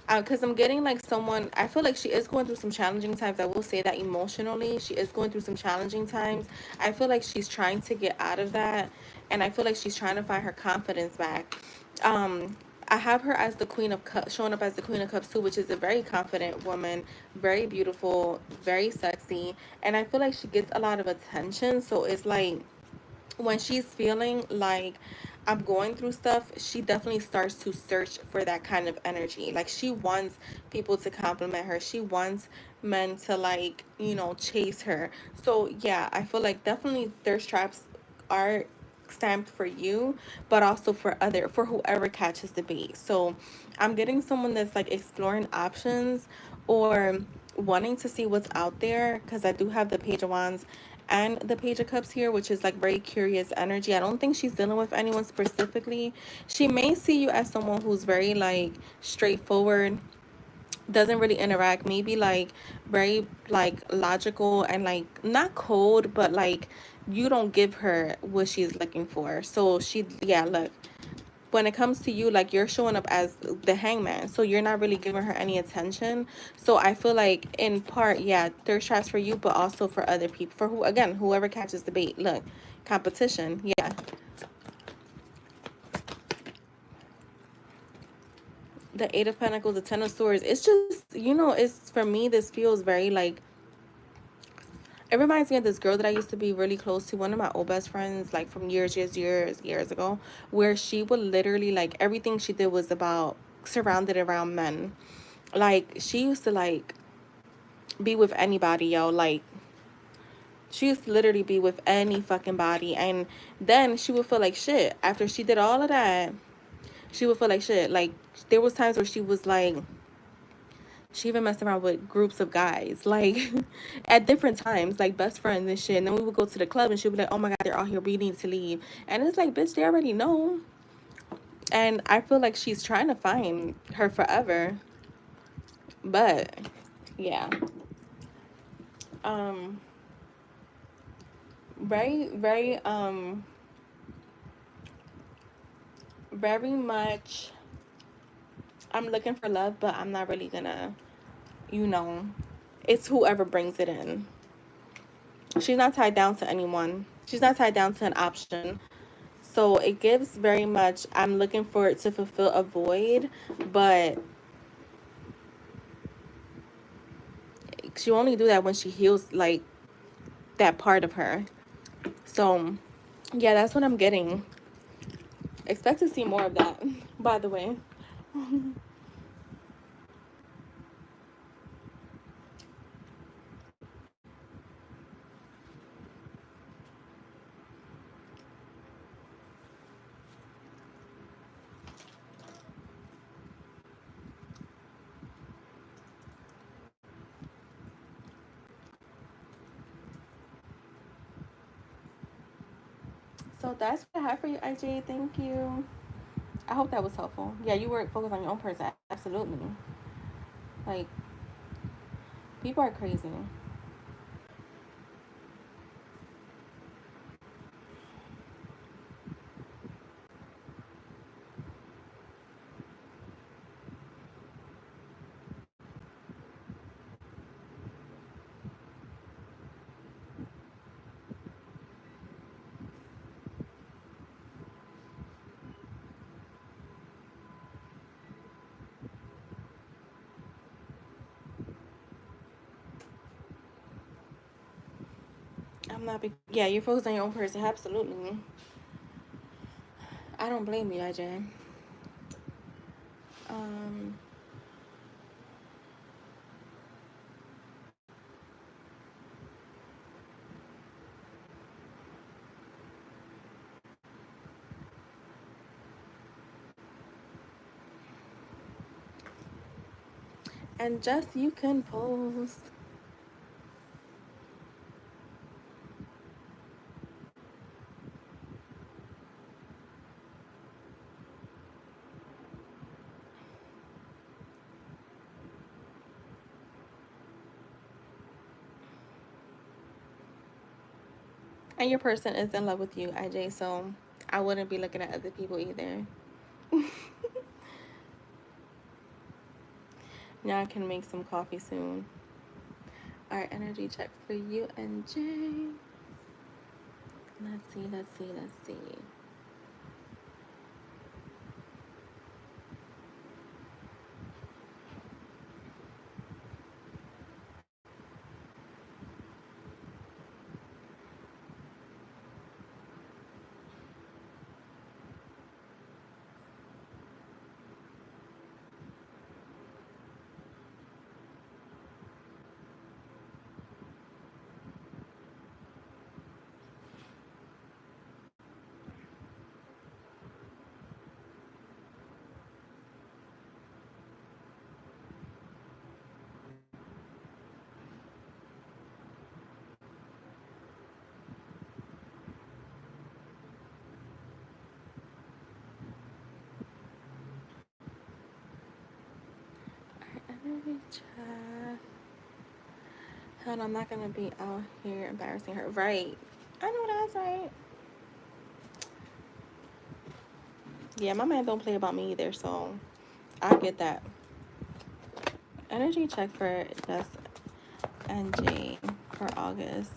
Because I'm getting like someone, I feel like she is going through some challenging times. I will say that emotionally, she is going through some challenging times. I feel like she's trying to get out of that. And I feel like she's trying to find her confidence back. I have her as the Queen of Cups, showing up as the Queen of Cups too, which is a very confident woman, very beautiful, very sexy. And I feel like she gets a lot of attention. So it's like, when she's feeling like I'm going through stuff, she definitely starts to search for that kind of energy. Like she wants people to compliment her. She wants men to like, chase her. So yeah, I feel like definitely thirst traps are stamped for you, but also for whoever catches the bait. So I'm getting someone that's like exploring options or wanting to see what's out there, because I do have the Page of Wands and the Page of Cups here, which is like very curious energy. I don't think she's dealing with anyone specifically. She may see you as someone who's very like straightforward, doesn't really interact, maybe like very like logical and like not cold, but like you don't give her what she's looking for. So she, yeah, look, when it comes to you, like you're showing up as the Hangman, so you're not really giving her any attention. So I feel like in part, yeah, thirst traps for you, but also for other people, for who, again, whoever catches the bait. Look, competition, yeah. The Eight of Pentacles, the Ten of Swords. It's just, it's, for me, this feels very like, it reminds me of this girl that I used to be really close to, one of my old best friends, like from years ago, where she would literally, like, everything she did was about surrounded around men. Like, she used to, like, be with anybody, yo. Like, she used to literally be with any fucking body. And then she would feel like shit. After she did all of that, she would feel like shit. Like, there was times where she was like, she even messed around with groups of guys, like at different times, like best friends and shit. And then we would go to the club and she'd be like, oh my God, they're all here. We need to leave. And it's like, bitch, they already know. And I feel like she's trying to find her forever. But yeah. Um, very, very, very much, I'm looking for love, but I'm not really gonna, you know, it's whoever brings it in. She's not tied down to anyone. She's not tied down to an option. So it gives very much, I'm looking for it to fulfill a void, but she only do that when she heals like that part of her. So yeah, that's what I'm getting. Expect to see more of that, by the way. So that's what I have for you, IJ. Thank you. I hope that was helpful. Yeah, you were focused on your own person. Absolutely. Like, people are crazy. I'm not. Yeah, you're focused on your own person. Absolutely. I don't blame you, IJ. Um, and just you can post. And your person is in love with you, IJ. So I wouldn't be looking at other people either. Now I can make some coffee soon. All right, energy check for you and Jay. Let's see, let's see, let's see. All right, energy check. Hell no, I'm not gonna be out here embarrassing her. Right. I know that's right. Yeah, my man don't play about me either, so I get that. Energy check for Jess and Jay for August.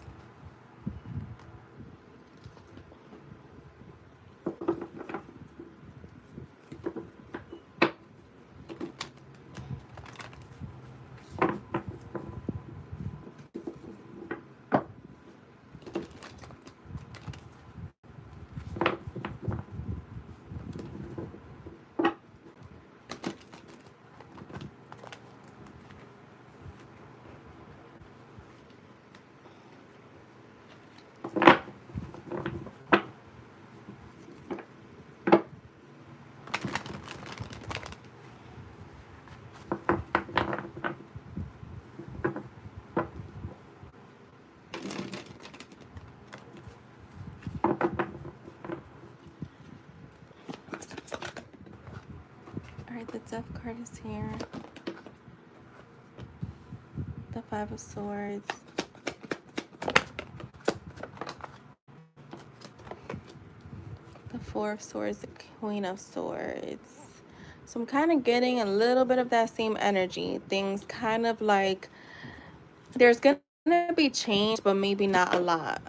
All right, the Death card is here. The Five of Swords. The Four of Swords, the Queen of Swords. So I'm kind of getting a little bit of that same energy. Things kind of like there's gonna be change, but maybe not a lot.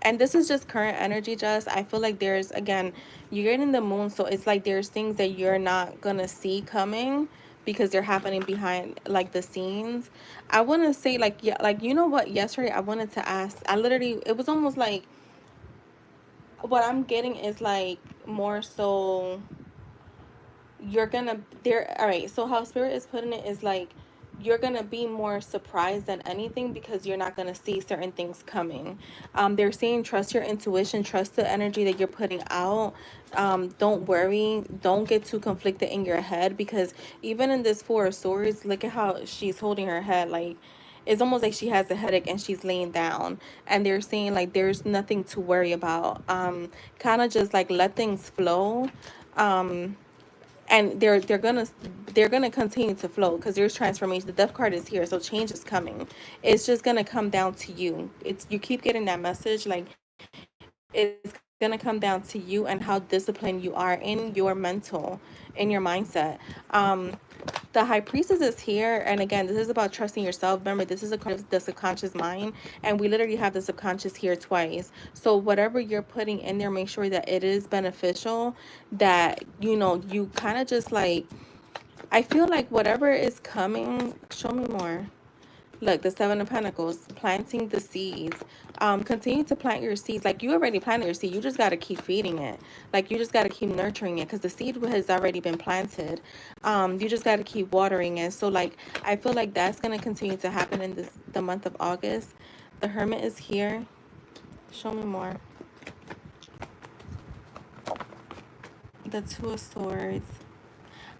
And this is just current energy. Just I feel like there's again, you're getting the moon, so it's like there's things that you're not gonna see coming because they're happening behind like the scenes. I want to say like yeah, like you know what? Yesterday I wanted to ask. I literally it was almost like what I'm getting is like more so you're gonna there all right, so how spirit is putting it is like you're gonna be more surprised than anything because you're not gonna see certain things coming. They're saying trust your intuition, trust the energy that you're putting out. Don't worry, don't get too conflicted in your head because even in this Four of Swords, look at how she's holding her head like it's almost like she has a headache and she's laying down, and they're saying like there's nothing to worry about. Kind of just like let things flow. Um, and they're gonna continue to flow because there's transformation. The death card is here, so change is coming. It's just gonna come down to you. It's you keep getting that message, like it's gonna come down to you and how disciplined you are in your mental, in your mindset. um the high priestess is here, and again, this is about trusting yourself. Remember, this is a card of the subconscious mind, and we literally have the subconscious here twice. So whatever you're putting in there, make sure that it is beneficial, that you kind of just like, I feel like whatever is coming, show me more. Look, the Seven of Pentacles, planting the seeds. Continue to plant your seeds. Like, you already planted your seed. You just got to keep feeding it. Like, you just got to keep nurturing it because the seed has already been planted. You just got to keep watering it. So, like, I feel like that's going to continue to happen in the month of August. The Hermit is here. Show me more. The Two of Swords.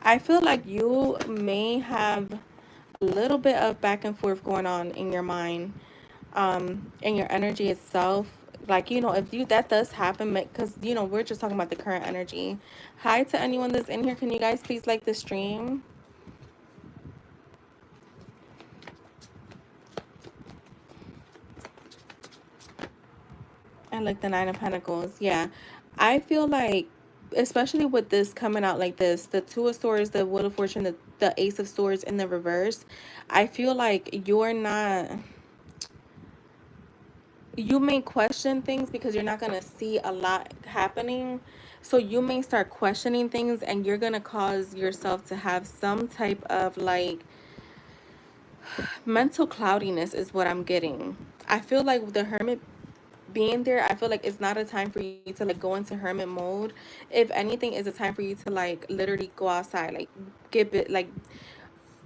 I feel like you may have a little bit of back and forth going on in your mind, in your energy itself. Like, if you that does happen, because we're just talking about the current energy. Hi to anyone that's in here. Can you guys please like the stream? I like the Nine of Pentacles. Yeah, I feel like, especially with this coming out like this, the Two of Swords, the Wheel of Fortune, the Ace of Swords in the reverse, I feel like you may question things because you're not going to see a lot happening. So you may start questioning things, and you're going to cause yourself to have some type of like mental cloudiness is what I'm getting. I feel like the Hermit being there, I feel like it's not a time for you to like go into hermit mode. If anything, it's a time for you to like literally go outside, like get it, like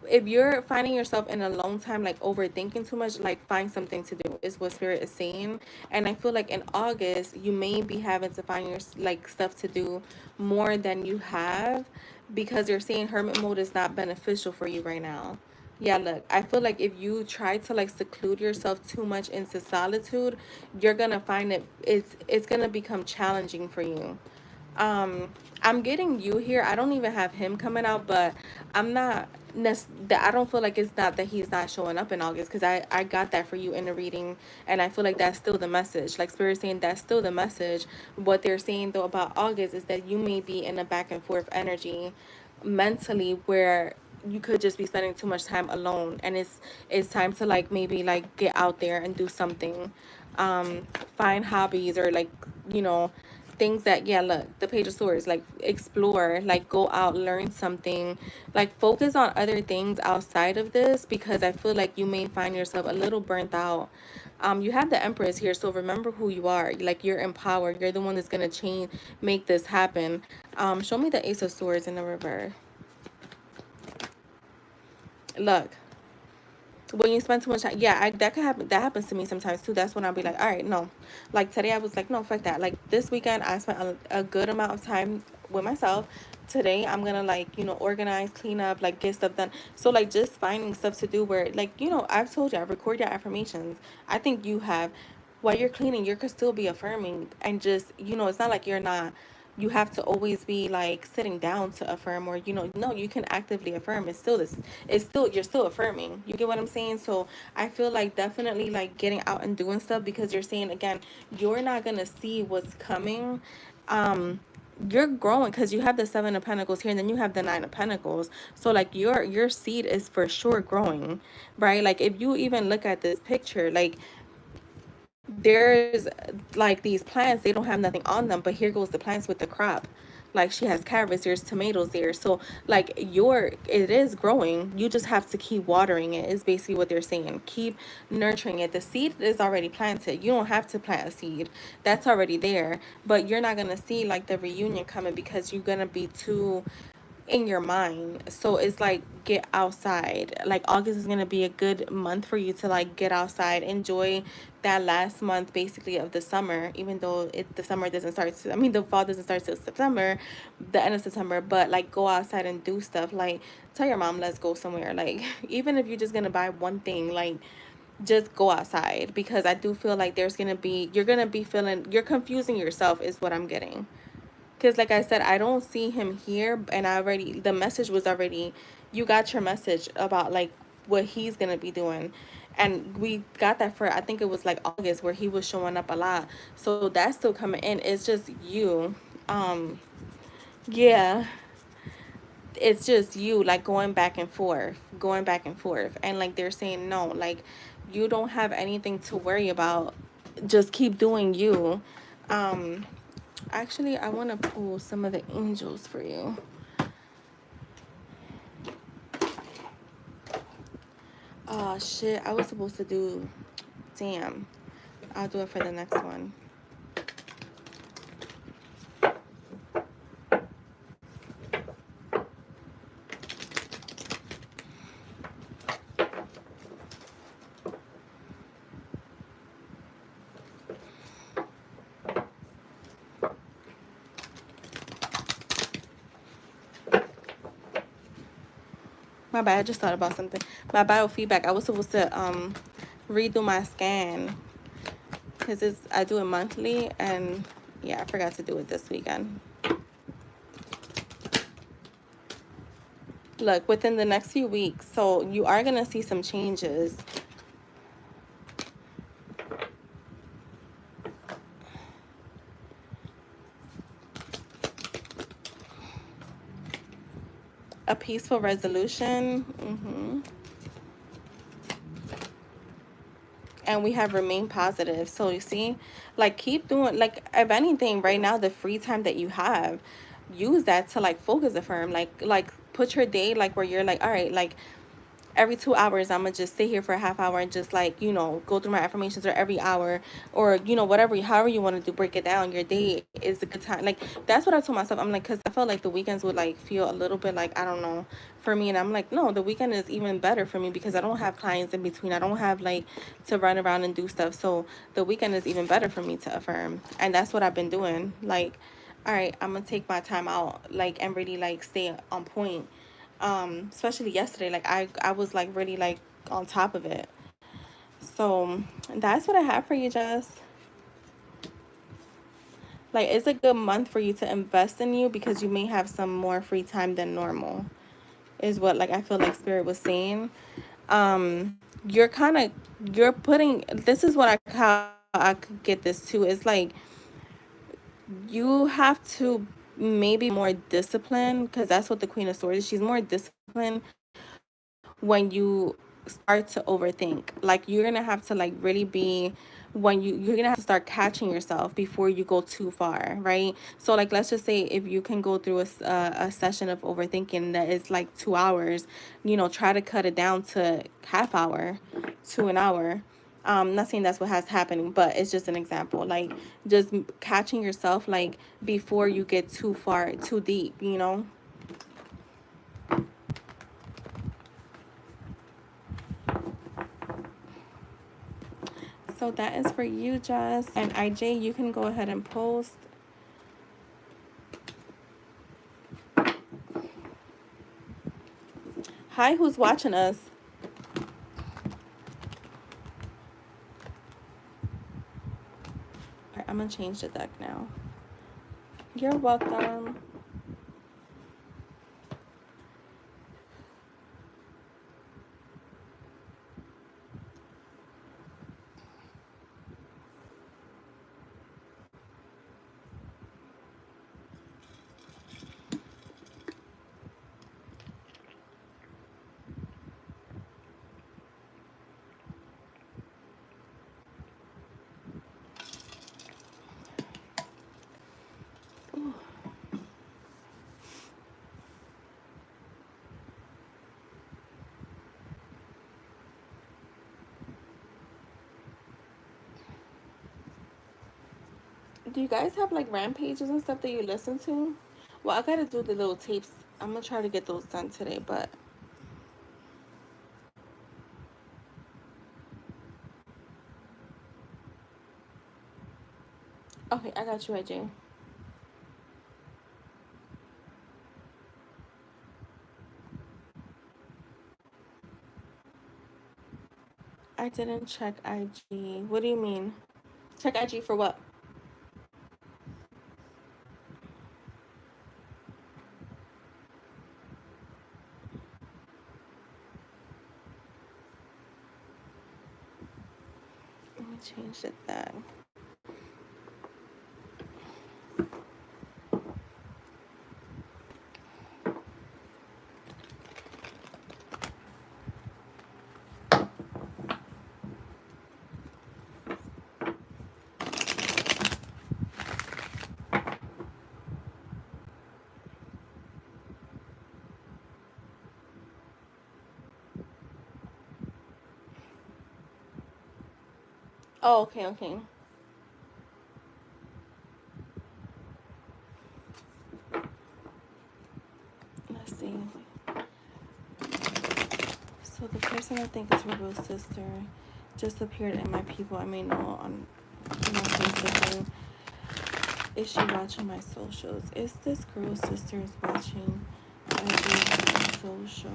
if you're finding yourself in a long time like overthinking too much, like find something to do is what spirit is saying. And I feel like in August you may be having to find your like stuff to do more than you have, because you're saying hermit mode is not beneficial for you right now. Yeah, look, I feel like if you try to like seclude yourself too much into solitude, you're gonna find it's gonna become challenging for you. um I'm getting you here. I don't even have him coming out, but I'm not that I don't feel like it's not that he's not showing up in August, because I got that for you in the reading, and I feel like that's still the message. Like spirit saying that's still the message. What they're saying though about August is that you may be in a back and forth energy mentally, where you could just be spending too much time alone, and it's time to like maybe like get out there and do something. Find hobbies, or like, you know things that, yeah, look, the Page of Swords, like explore, like go out, learn something, like focus on other things outside of this, because I feel like you may find yourself a little burnt out. You have the Empress here, so remember who you are. Like, you're empowered, you're the one that's gonna change, make this happen. Show me the Ace of Swords in the reverse. Look, when you spend too much time, yeah, that could happen. That happens to me sometimes too. That's when I'll be like, all right, no. Like today I was like, no, fuck that. Like this weekend I spent a good amount of time with myself. Today I'm gonna like, organize, clean up, like get stuff done. So like just finding stuff to do where, like, I've told you, I record your affirmations. I think you have. While you're cleaning, you could still be affirming, and just, it's not like you have to always be like sitting down to affirm, or no, you can actively affirm. It's still this, it's still, you're still affirming. You get what I'm saying? So I feel like definitely like getting out and doing stuff, because you're saying again, you're not gonna see what's coming. um you're growing because you have the Seven of Pentacles here, and then you have the Nine of Pentacles. So like your seed is for sure growing, right? Like if you even look at this picture, like there's like these plants, they don't have nothing on them, but here goes the plants with the crop. Like she has carrots, there's tomatoes there. So like it is growing, you just have to keep watering it, is basically what they're saying. Keep nurturing it. The seed is already planted, you don't have to plant a seed, that's already there. But you're not gonna see like the reunion coming, because you're gonna be too in your mind. So it's like, get outside. Like August is gonna be a good month for you to like get outside, enjoy that last month basically of the summer, even though the summer doesn't start I mean, the fall doesn't start till September, the end of September. But like go outside and do stuff. Like tell your mom, let's go somewhere. Like even if you're just gonna buy one thing, like just go outside, because I do feel like you're gonna be feeling, you're confusing yourself is what I'm getting. Because, like I said, I don't see him here, and the message was already, you got your message about like what he's gonna be doing. And we got that for, I think it was like August, where he was showing up a lot. So that's still coming in. It's just you. Yeah, it's just you, like going back and forth, going back and forth. And like they're saying, no, like you don't have anything to worry about. Just keep doing you. Um, Actually, I want to pull some of the angels for you. Oh, shit. I was supposed to do. Damn. I'll do it for the next one. My bad. I just thought about something. My biofeedback. I was supposed to redo my scan because I do it monthly, and yeah, I forgot to do it this weekend. Look, within the next few weeks, so you are gonna see some changes. A peaceful resolution. And we have remain positive. So you see, like keep doing, like if anything right now, the free time that you have, use that to like focus, affirm, like put your day like where you're like, all right, like every 2 hours I'm gonna just sit here for a half hour and just like, you know, go through my affirmations, or every hour, or you know, whatever, however you want to do, break it down. Your day is a good time. Like that's what I told myself. I'm like, because I felt like the weekends would like feel a little bit like, I don't know, for me. And I'm like, no, the weekend is even better for me because I don't have clients in between. I don't have like to run around and do stuff. So the weekend is even better for me to affirm. And that's what I've been doing. Like, all right, I'm gonna take my time out, like, and really like stay on point. Especially yesterday, like I was like really like on top of it. So that's what I have for you, Jess. Like it's a good month for you to invest in you because you may have some more free time than normal, is what like I feel like Spirit was saying. You're kind of, you're putting, this is what how I could get this too. It's like you have to maybe more disciplined, because that's what the Queen of Swords is. She's more disciplined when you start to overthink. Like you're gonna have to like really be, when you're gonna have to start catching yourself before you go too far, right? So like let's just say if you can go through a session of overthinking that is like 2 hours, you know, try to cut it down to half hour to an hour. Not saying that's what has happening, but it's just an example. Like just catching yourself like before you get too far, too deep, you know. So that is for you, Jess. And IJ, you can go ahead and post. Hi, who's watching us? All right, I'm going to change the deck now. You're welcome. Ooh. Do you guys have like rampages and stuff that you listen to? Well, I got to do the little tapes. I'm going to try to get those done today, but okay, I got you, IJ. I didn't check IG. What do you mean? Check IG for what? changed it back. Oh, okay, okay. Let's see. So the person I think is her real sister just appeared in my people I may know on Facebook. Is she watching my socials? Is this girl's sister is watching my social?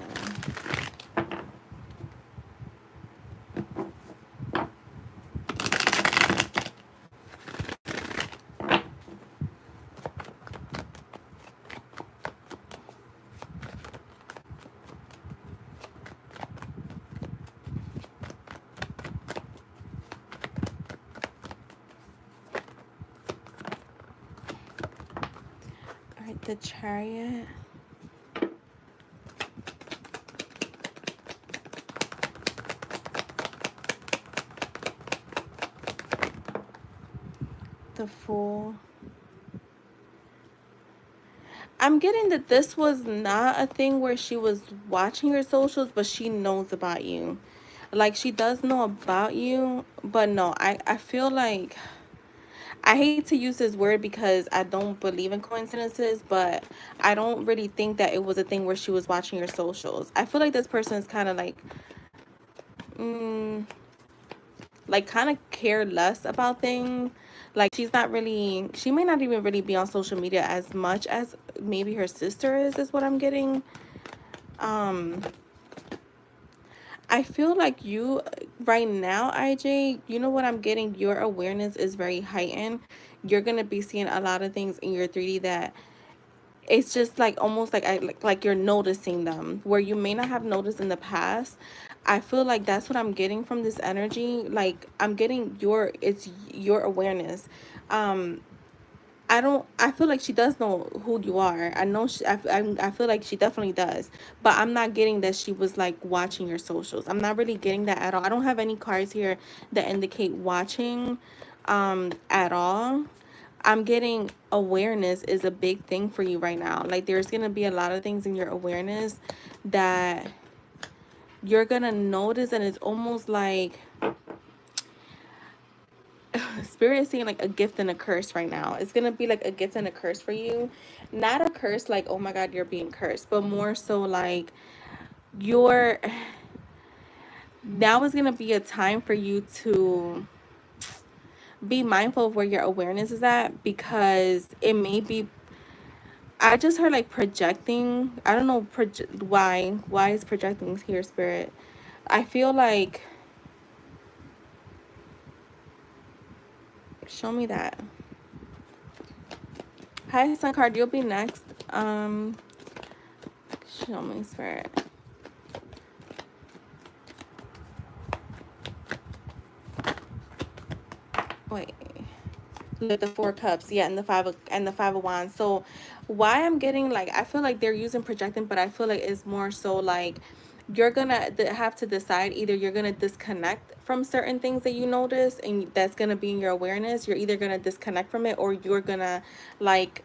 Alright, the Chariot. The Fool. I'm getting that this was not a thing where she was watching your socials, but she knows about you. Like, she does know about you, but no, I feel like, I hate to use this word because I don't believe in coincidences, but I don't really think that it was a thing where she was watching your socials. I feel like this person is kind of mm, like kind of care less about things. Like, she's not really, she may not even really be on social media as much as maybe her sister is what I'm getting. I feel like you right now, IJ, you know what I'm getting? Your awareness is very heightened. You're gonna be seeing a lot of things in your 3D that it's just like almost like like you're noticing them where you may not have noticed in the past. I feel like that's what I'm getting from this energy. Like, I'm getting it's your awareness. Um, I feel like she does know who you are. I know I feel like she definitely does. But I'm not getting that she was like watching your socials. I'm not really getting that at all. I don't have any cards here that indicate watching at all. I'm getting awareness is a big thing for you right now. Like, there's going to be a lot of things in your awareness that you're going to notice, and it's almost like Spirit is seeing like a gift and a curse right now. It's gonna be like a gift and a curse for you. Not a curse like, oh my god, you're being cursed, but more so like you're now is gonna be a time for you to be mindful of where your awareness is at, because it may be, I just heard like projecting. I don't know why is projecting here, Spirit. I feel like, show me that. Hi, Sun Card, you'll be next. Show me, Spirit. Wait, the 4 cups, yeah, and the 5 of wands. So why I'm getting like, I feel like they're using projecting, but I feel like it's more so like you're gonna have to decide, either you're gonna disconnect from certain things that you notice and that's gonna be in your awareness. You're either gonna disconnect from it, or you're gonna like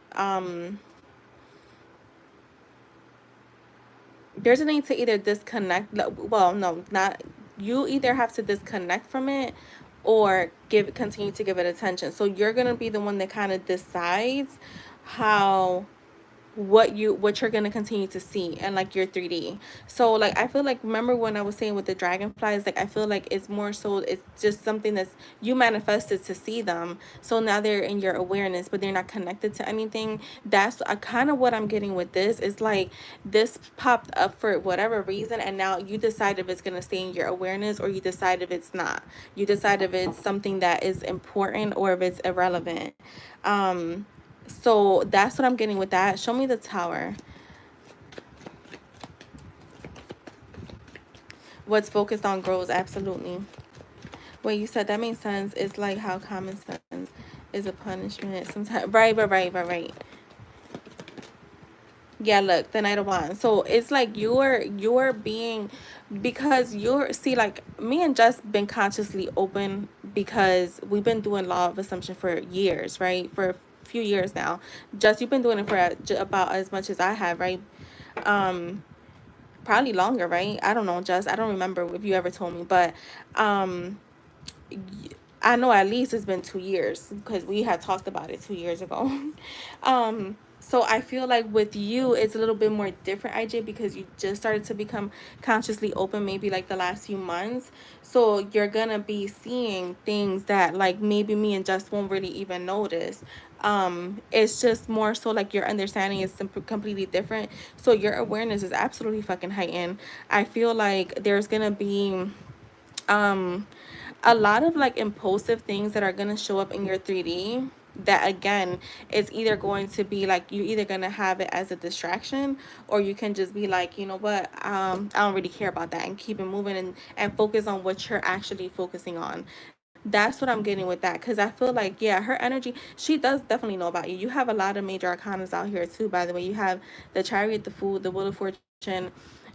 there's a need to either disconnect, well, no, not, you either have to disconnect from it or continue to give it attention. So you're going to be the one that kind of decides how what you're going to continue to see and like your 3D. So like, I feel like, remember when I was saying with the dragonflies, like I feel like it's more so it's just something that's you manifested to see them, so now they're in your awareness but they're not connected to anything. That's kind of what I'm getting with this. Is like this popped up for whatever reason, and now you decide if it's going to stay in your awareness, or you decide if it's not. You decide if it's something that is important or if it's irrelevant. So that's what I'm getting with that. Show me the Tower. What's focused on grows, absolutely. What you said, that makes sense. It's like how common sense is a punishment sometimes. Right. Yeah, look, the Knight of Wands. So it's like you're being, because you're, see, like me and Jess been consciously open because we've been doing law of assumption for years, right? For a few years now. Jess, you've been doing it for about as much as I have, right? Um, Probably longer, right? I don't know, Jess. I don't remember if you ever told me, but um I know at least it's been 2 years because we had talked about it 2 years ago. So I feel like with you, it's a little bit more different, IJ, because you just started to become consciously open maybe like the last few months. So you're gonna be seeing things that like maybe me and Just won't really even notice. It's just more so like your understanding is completely different. So your awareness is absolutely fucking heightened. I feel like there's gonna be um a lot of like impulsive things that are going to show up in your 3D, that again is either going to be like you either going to have it as a distraction, or you can just be like, you know what, I don't really care about that, and keep it moving, and focus on what you're actually focusing on. That's what I'm getting with that, because I feel like, yeah, her energy, she does definitely know about you. You have a lot of major arcanas out here too, by the way. You have the Chariot, the Fool, the Wheel of Fortune,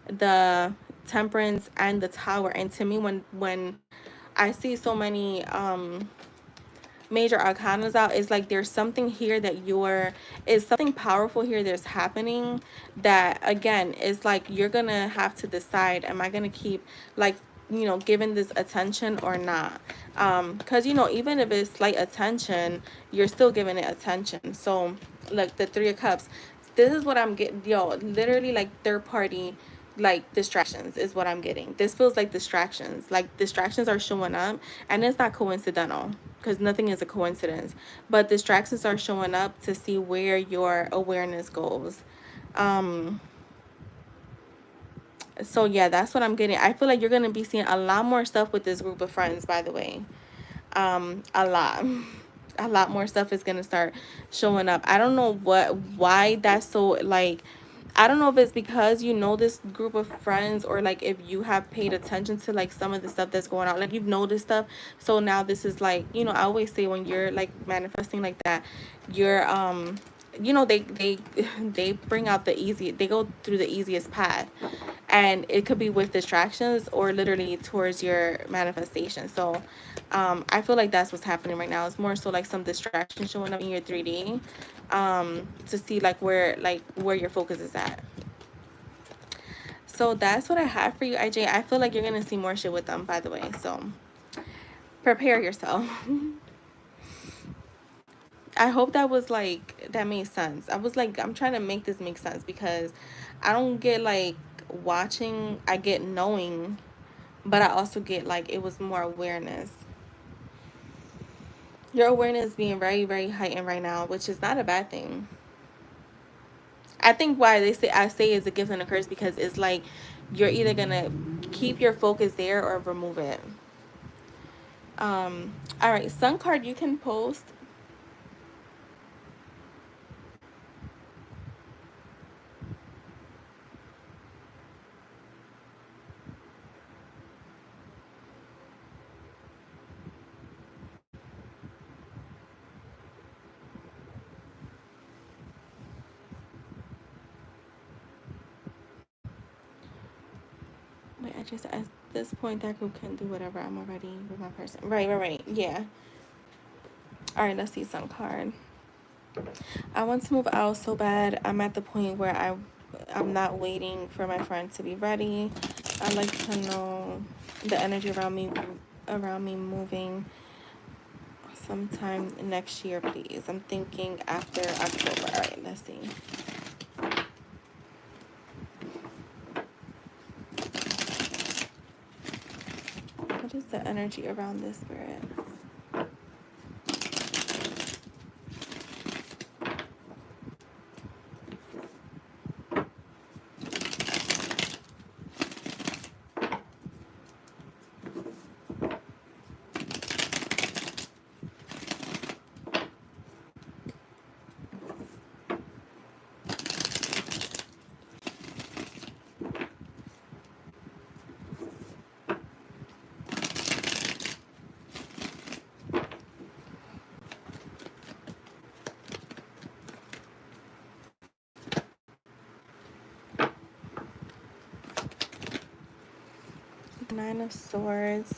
the Temperance, and the Tower. And to me, when I see so many major arcanas out, is like there's something here that you're, is something powerful here that's happening, that again is like you're gonna have to decide, am I gonna keep like, you know, giving this attention or not? Because you know, even if it's slight attention, you're still giving it attention. So look, the Three of Cups, this is what I'm getting, yo, literally like third party, like distractions is what I'm getting. This feels like distractions. Like distractions are showing up, and it's not coincidental because nothing is a coincidence. But distractions are showing up to see where your awareness goes. Um so yeah, that's what I'm getting. I feel like you're gonna be seeing a lot more stuff with this group of friends, by the way. A lot. A lot more stuff is gonna start showing up. I don't know why that's so like, I don't know if it's because you know this group of friends, or like if you have paid attention to like some of the stuff that's going on, like you've noticed stuff. So now this is like, you know, I always say when you're like manifesting like that, you're you know, they they bring out the easy, they go through the easiest path, and it could be with distractions or literally towards your manifestation. So I feel like that's what's happening right now. It's more so like some distraction showing up in your 3D, to see like where your focus is at. So that's what I have for you, IJ. I feel like you're gonna see more shit with them, by the way. So prepare yourself. I hope that was like, that made sense. I was like, I'm trying to make this make sense because I don't get like watching, I get knowing, but I also get like it was more awareness. Your awareness is being very, very heightened right now, which is not a bad thing. I think why they say, I say is a gift and a curse, because it's like you're either gonna keep your focus there or remove it. All right, Sun card you can post. Wait, I just, at this point that group can do whatever. I'm already with my person. Right. Yeah. All right, let's see Sun card. I want to move out so bad. I'm at the point where I'm not waiting for my friend to be ready. I'd like to know the energy around me moving sometime next year, please. I'm thinking after October. All right, let's see. What is the energy around this spirit? Nine of Swords,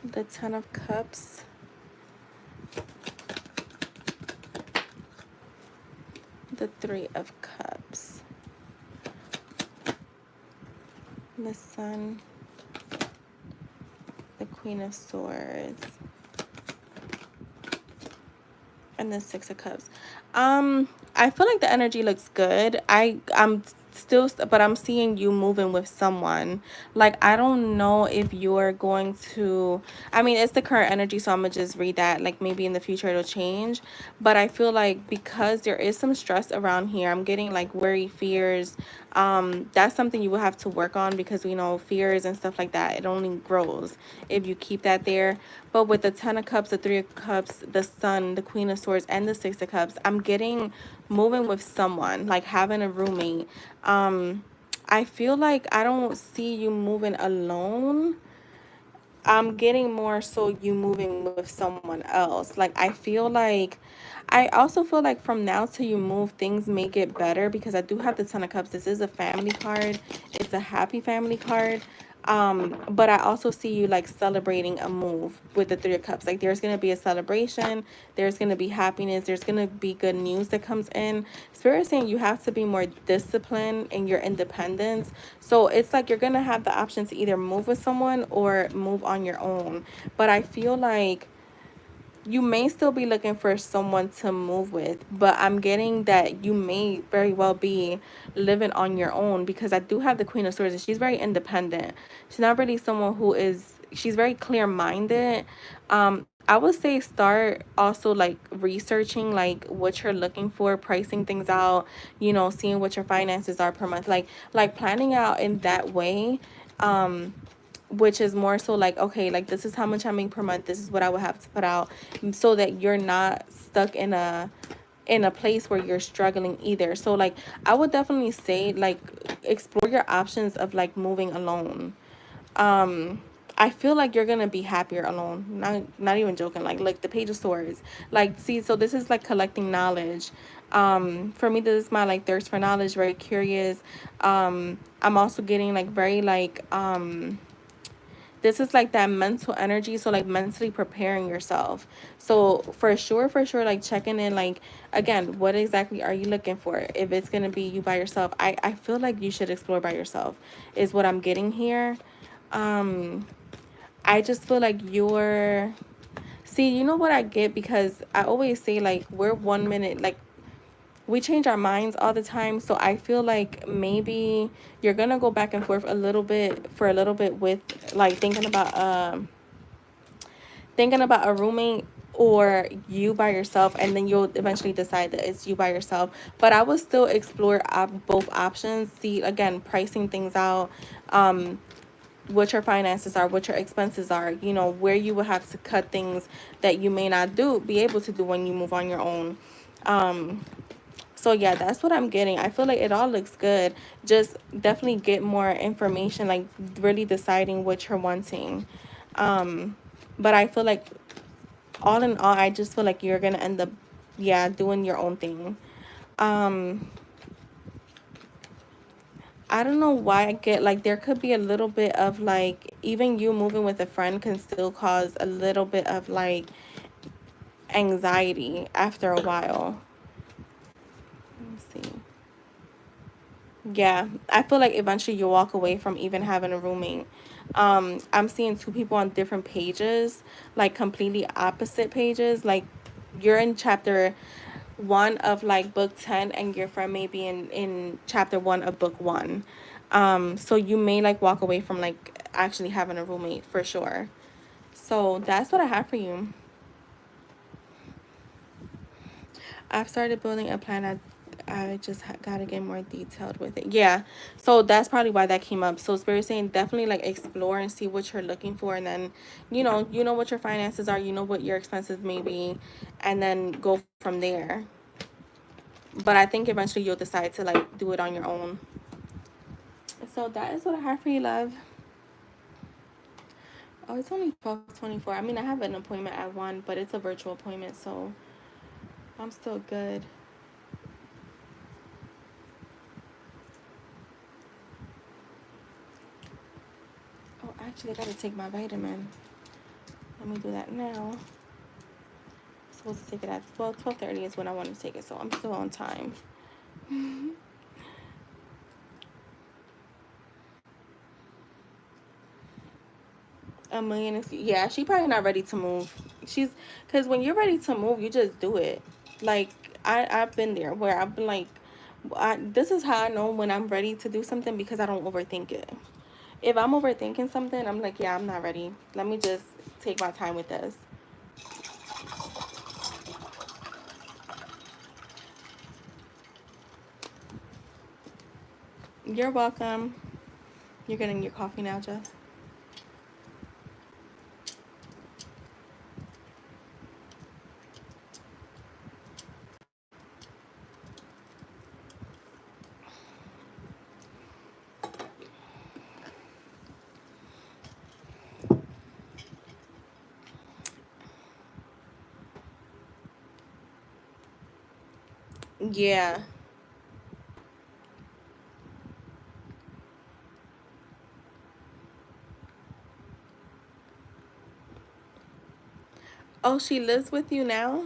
the Ten of Cups, the Three of Cups, the Sun, the Queen of Swords, and the Six of Cups. I feel like the energy looks good. I'm still, but I'm seeing you moving with someone. Like, I don't know if you're going to, I mean, it's the current energy, so I'm gonna just read that. Like, maybe in the future it'll change. But I feel like because there is some stress around here, I'm getting like worry, fears. That's something you will have to work on, because we know fears and stuff like that, it only grows if you keep that there. But with the Ten of Cups, the Three of Cups, the Sun, the Queen of Swords, and the Six of Cups, I'm getting moving with someone, like having a roommate. I feel like I don't see you moving alone. I'm getting more so you moving with someone else. Like, I also feel like from now till you move, things may get better, because I do have the Ten of Cups. This is a family card. It's a happy family card. But I also see you like celebrating a move with the Three of Cups. Like, there's gonna be a celebration, there's gonna be happiness, there's gonna be good news that comes in. Spirit is saying you have to be more disciplined in your independence. So it's like you're gonna have the option to either move with someone or move on your own. But I feel like you may still be looking for someone to move with, but I'm getting that you may very well be living on your own, because I do have the Queen of Swords, and she's very independent. She's not really someone who is, she's very clear-minded. I would say start also like researching like what you're looking for, pricing things out, seeing what your finances are per month, like planning out in that way. Which is more so like, okay, like this is how much I make per month, this is what I would have to put out, so that you're not stuck in a place where you're struggling either. So like I would definitely say like explore your options of like moving alone. I feel like you're gonna be happier alone. Not even joking. Like the Page of Swords. Like, see, so this is like collecting knowledge. For me, this is my like thirst for knowledge, very curious. I'm also getting like very like this is like that mental energy, so like mentally preparing yourself. So for sure, like checking in, like again, what exactly are you looking for? If it's gonna be you by yourself, I feel like you should explore by yourself, is what I'm getting here. I just feel like you're, see, you know what I get, because I always say like we're 1 minute, like we change our minds all the time. So I feel like maybe you're gonna go back and forth a little bit for a little bit with like thinking about a roommate or you by yourself, and then you'll eventually decide that it's you by yourself. But I would still explore both options, see again, pricing things out, what your finances are, what your expenses are, where you will have to cut things that you may not be able to do when you move on your own. So yeah, that's what I'm getting. I feel like it all looks good. Just definitely get more information, like really deciding what you're wanting. But I feel like all in all, I just feel like you're gonna end up, yeah, doing your own thing. Um, I don't know why I get like there could be a little bit of like even you moving with a friend can still cause a little bit of like anxiety after a while. Let me see. Yeah, I feel like eventually you'll walk away from even having a roommate. I'm seeing two people on different pages, like completely opposite pages. Like you're in chapter 1 of like book 10, and your friend may be in chapter 1 of book 1. So you may like walk away from like actually having a roommate for sure. So that's what I have for you. I've started building a plan. I just gotta get more detailed with it. Yeah, so that's probably why that came up. So Spirit saying definitely like explore and see what you're looking for, and then you know what your finances are, you know what your expenses may be, and then go from there. But I think eventually you'll decide to like do it on your own. So that is what I have for you, love. Oh, it's only 12:24. I mean, I have an appointment at 1, but it's a virtual appointment, so I'm still good. Actually, I gotta take my vitamin. Let me do that now. I'm supposed to take it at 12:30 is when I want to take it, so I'm still on time. A million is, yeah, she probably not ready to move. She's, because when you're ready to move, you just do it. Like, I've been there where I've been like, this is how I know when I'm ready to do something, because I don't overthink it. If I'm overthinking something, I'm like, yeah, I'm not ready. Let me just take my time with this. You're welcome. You're getting your coffee now, Jeff? Yeah. Oh, she lives with you now?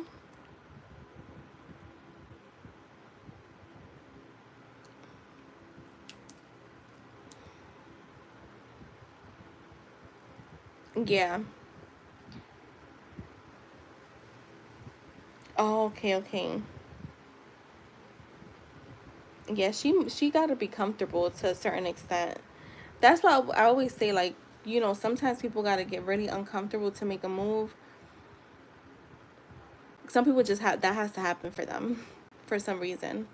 Yeah. Oh, okay, okay. Yeah, she got to be comfortable to a certain extent. That's why I always say, like, sometimes people got to get really uncomfortable to make a move. Some people just have that has to happen for them for some reason.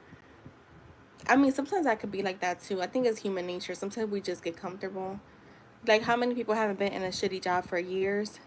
I mean, sometimes I could be like that too. I think it's human nature. Sometimes we just get comfortable. Like, how many people haven't been in a shitty job for years?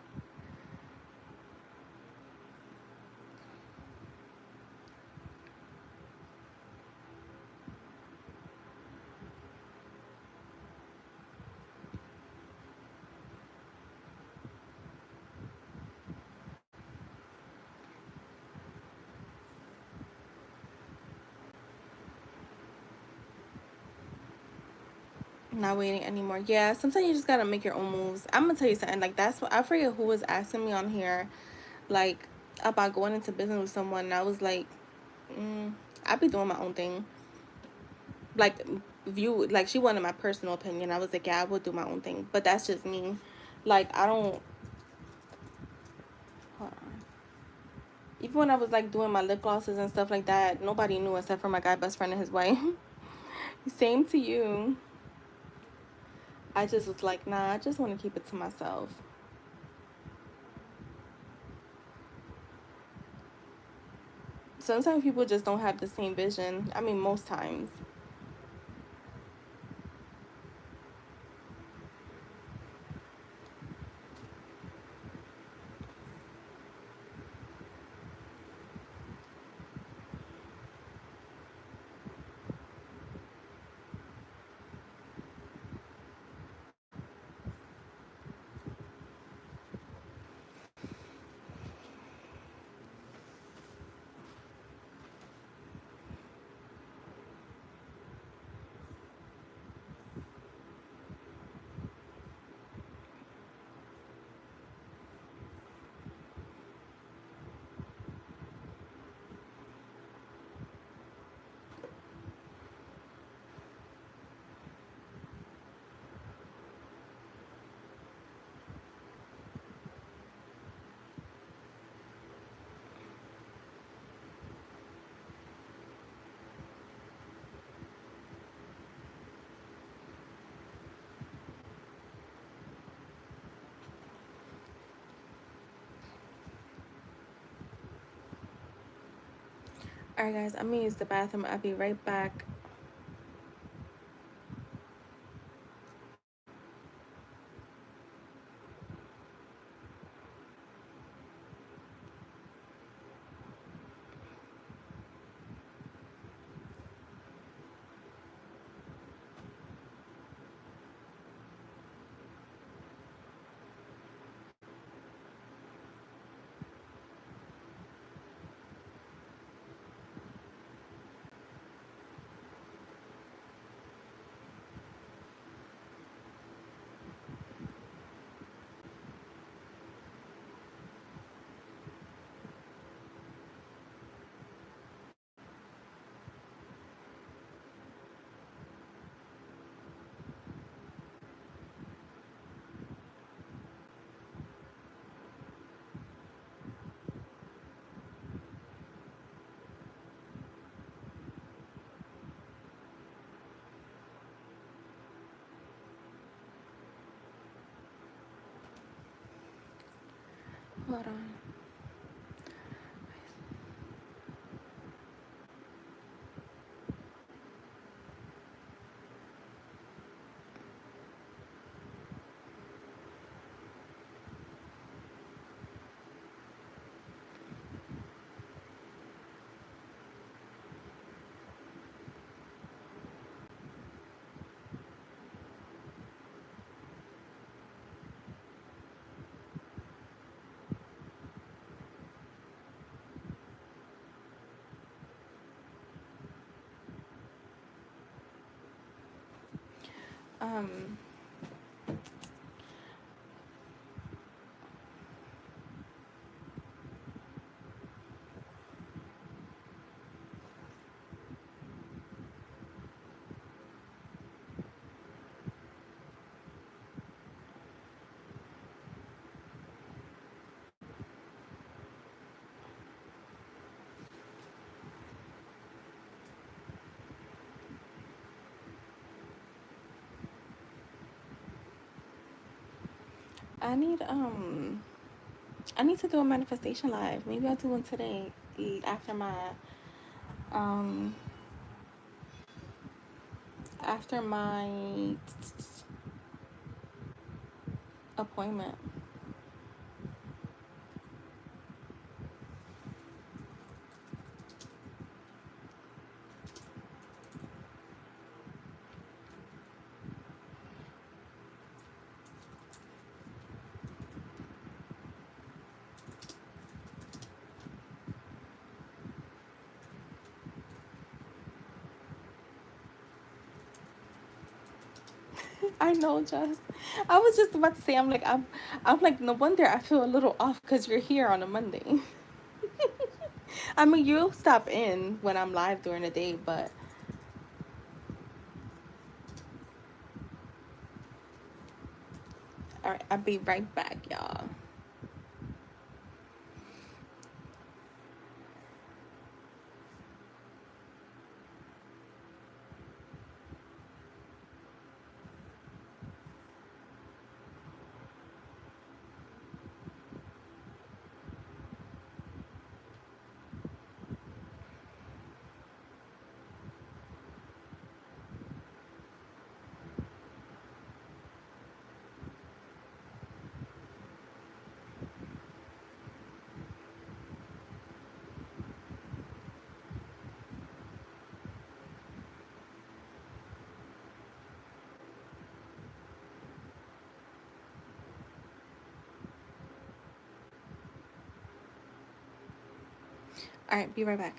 Not waiting anymore. Yeah, sometimes you just gotta make your own moves. I'm gonna tell you something. Like, that's what I forget who was asking me on here, like, about going into business with someone. And I was like, I be doing my own thing. Like, like, she wanted my personal opinion. I was like, yeah, I would do my own thing, but that's just me. Like, I don't. Hold on. Even when I was like doing my lip glosses and stuff like that, nobody knew except for my guy best friend and his wife. Same to you. I just was like, nah, I just want to keep it to myself. Sometimes people just don't have the same vision. I mean, most times. All right, guys, I'm gonna use the bathroom. I'll be right back. Hold on. Um, I need um I need to do a manifestation live. Maybe I'll do one today after um my appointment. I know, Jess. I was just about to say, I'm like, no wonder I feel a little off because you're here on a Monday. I mean, you'll stop in when I'm live during the day, but all right, I'll be right back, y'all. All right, be right back.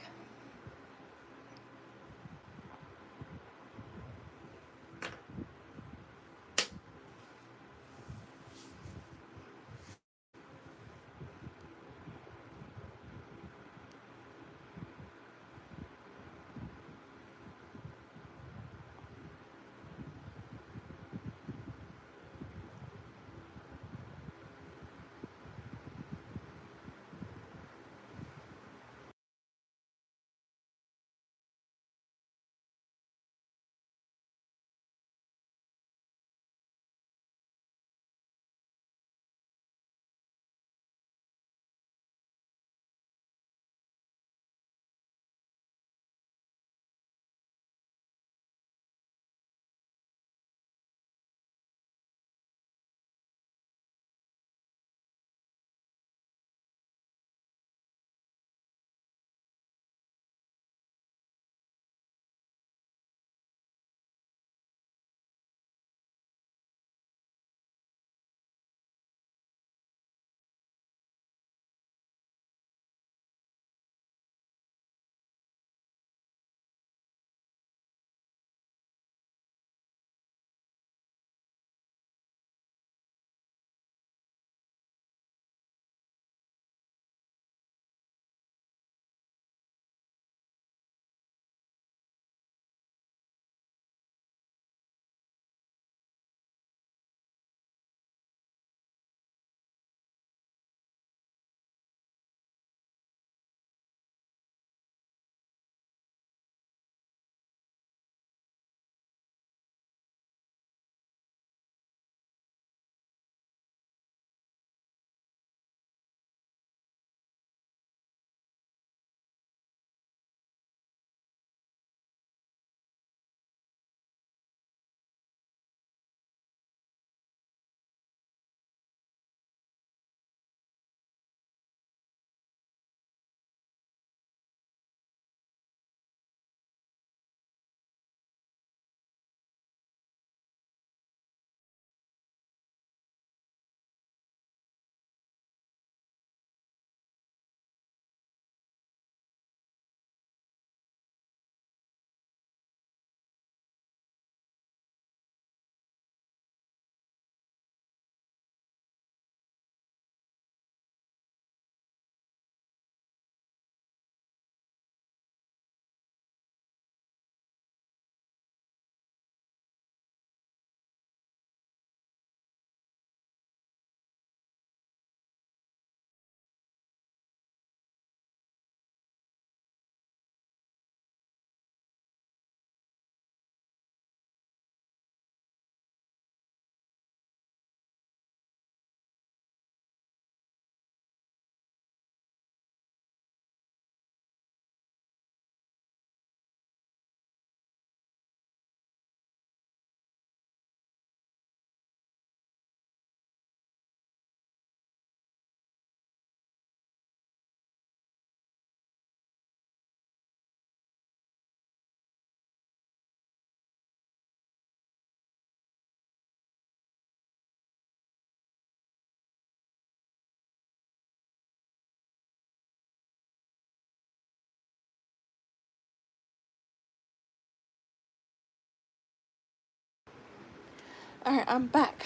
All right, I'm back.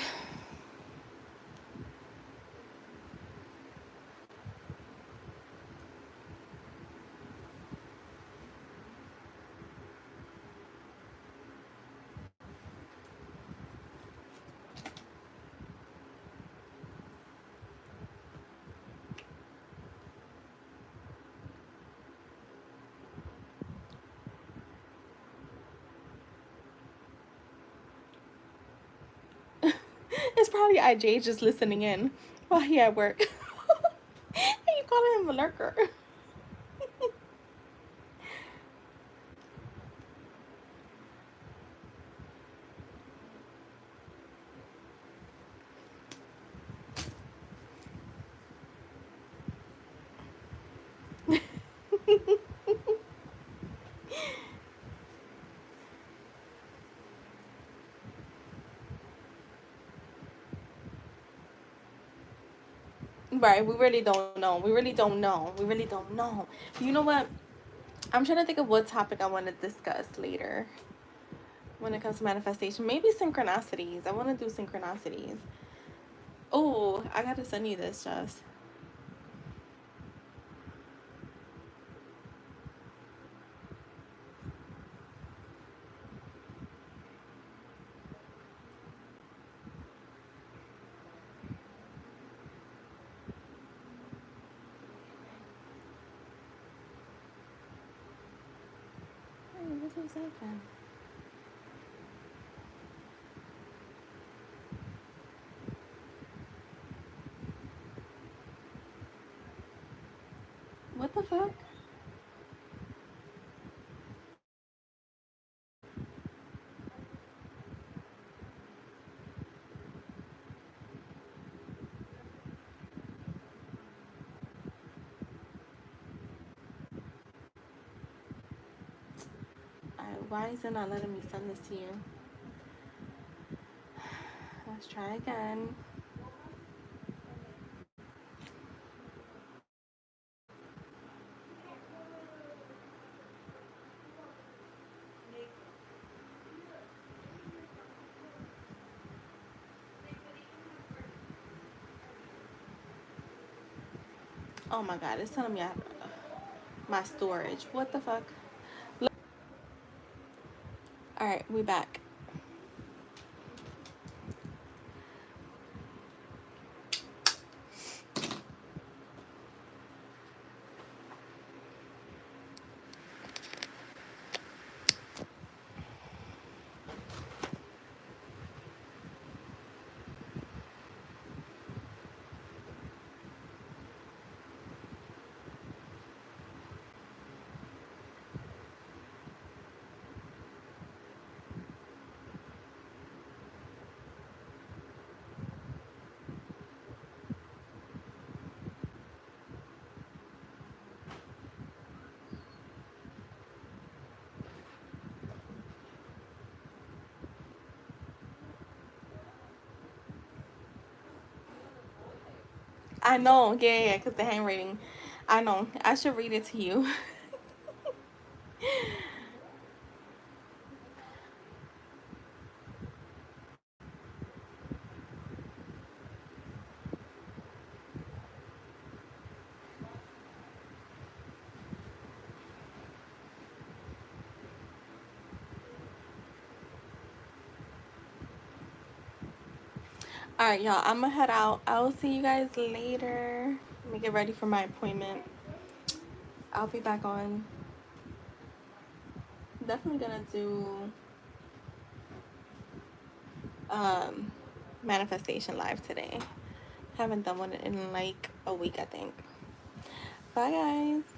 It's probably IJ just listening in while he at work. And you calling him a lurker. Right, we really don't know. We really don't know. We really don't know. You know what? I'm trying to think of what topic I want to discuss later when it comes to manifestation. Maybe synchronicities. I want to do synchronicities. Oh, I got to send you this, Jess. Hey, what is that then? What the fuck? Why is it not letting me send this to you? Let's try again. Oh my god, it's telling me I have my storage. What the fuck? Alright, we back. I know, yeah, because the handwriting. I know. I should read it to you. Alright, y'all, I'm gonna head out. I will see you guys later. Let me get ready for my appointment. I'll be back on. Definitely gonna do um manifestation live today. Haven't done one in like a week, I think. Bye, guys.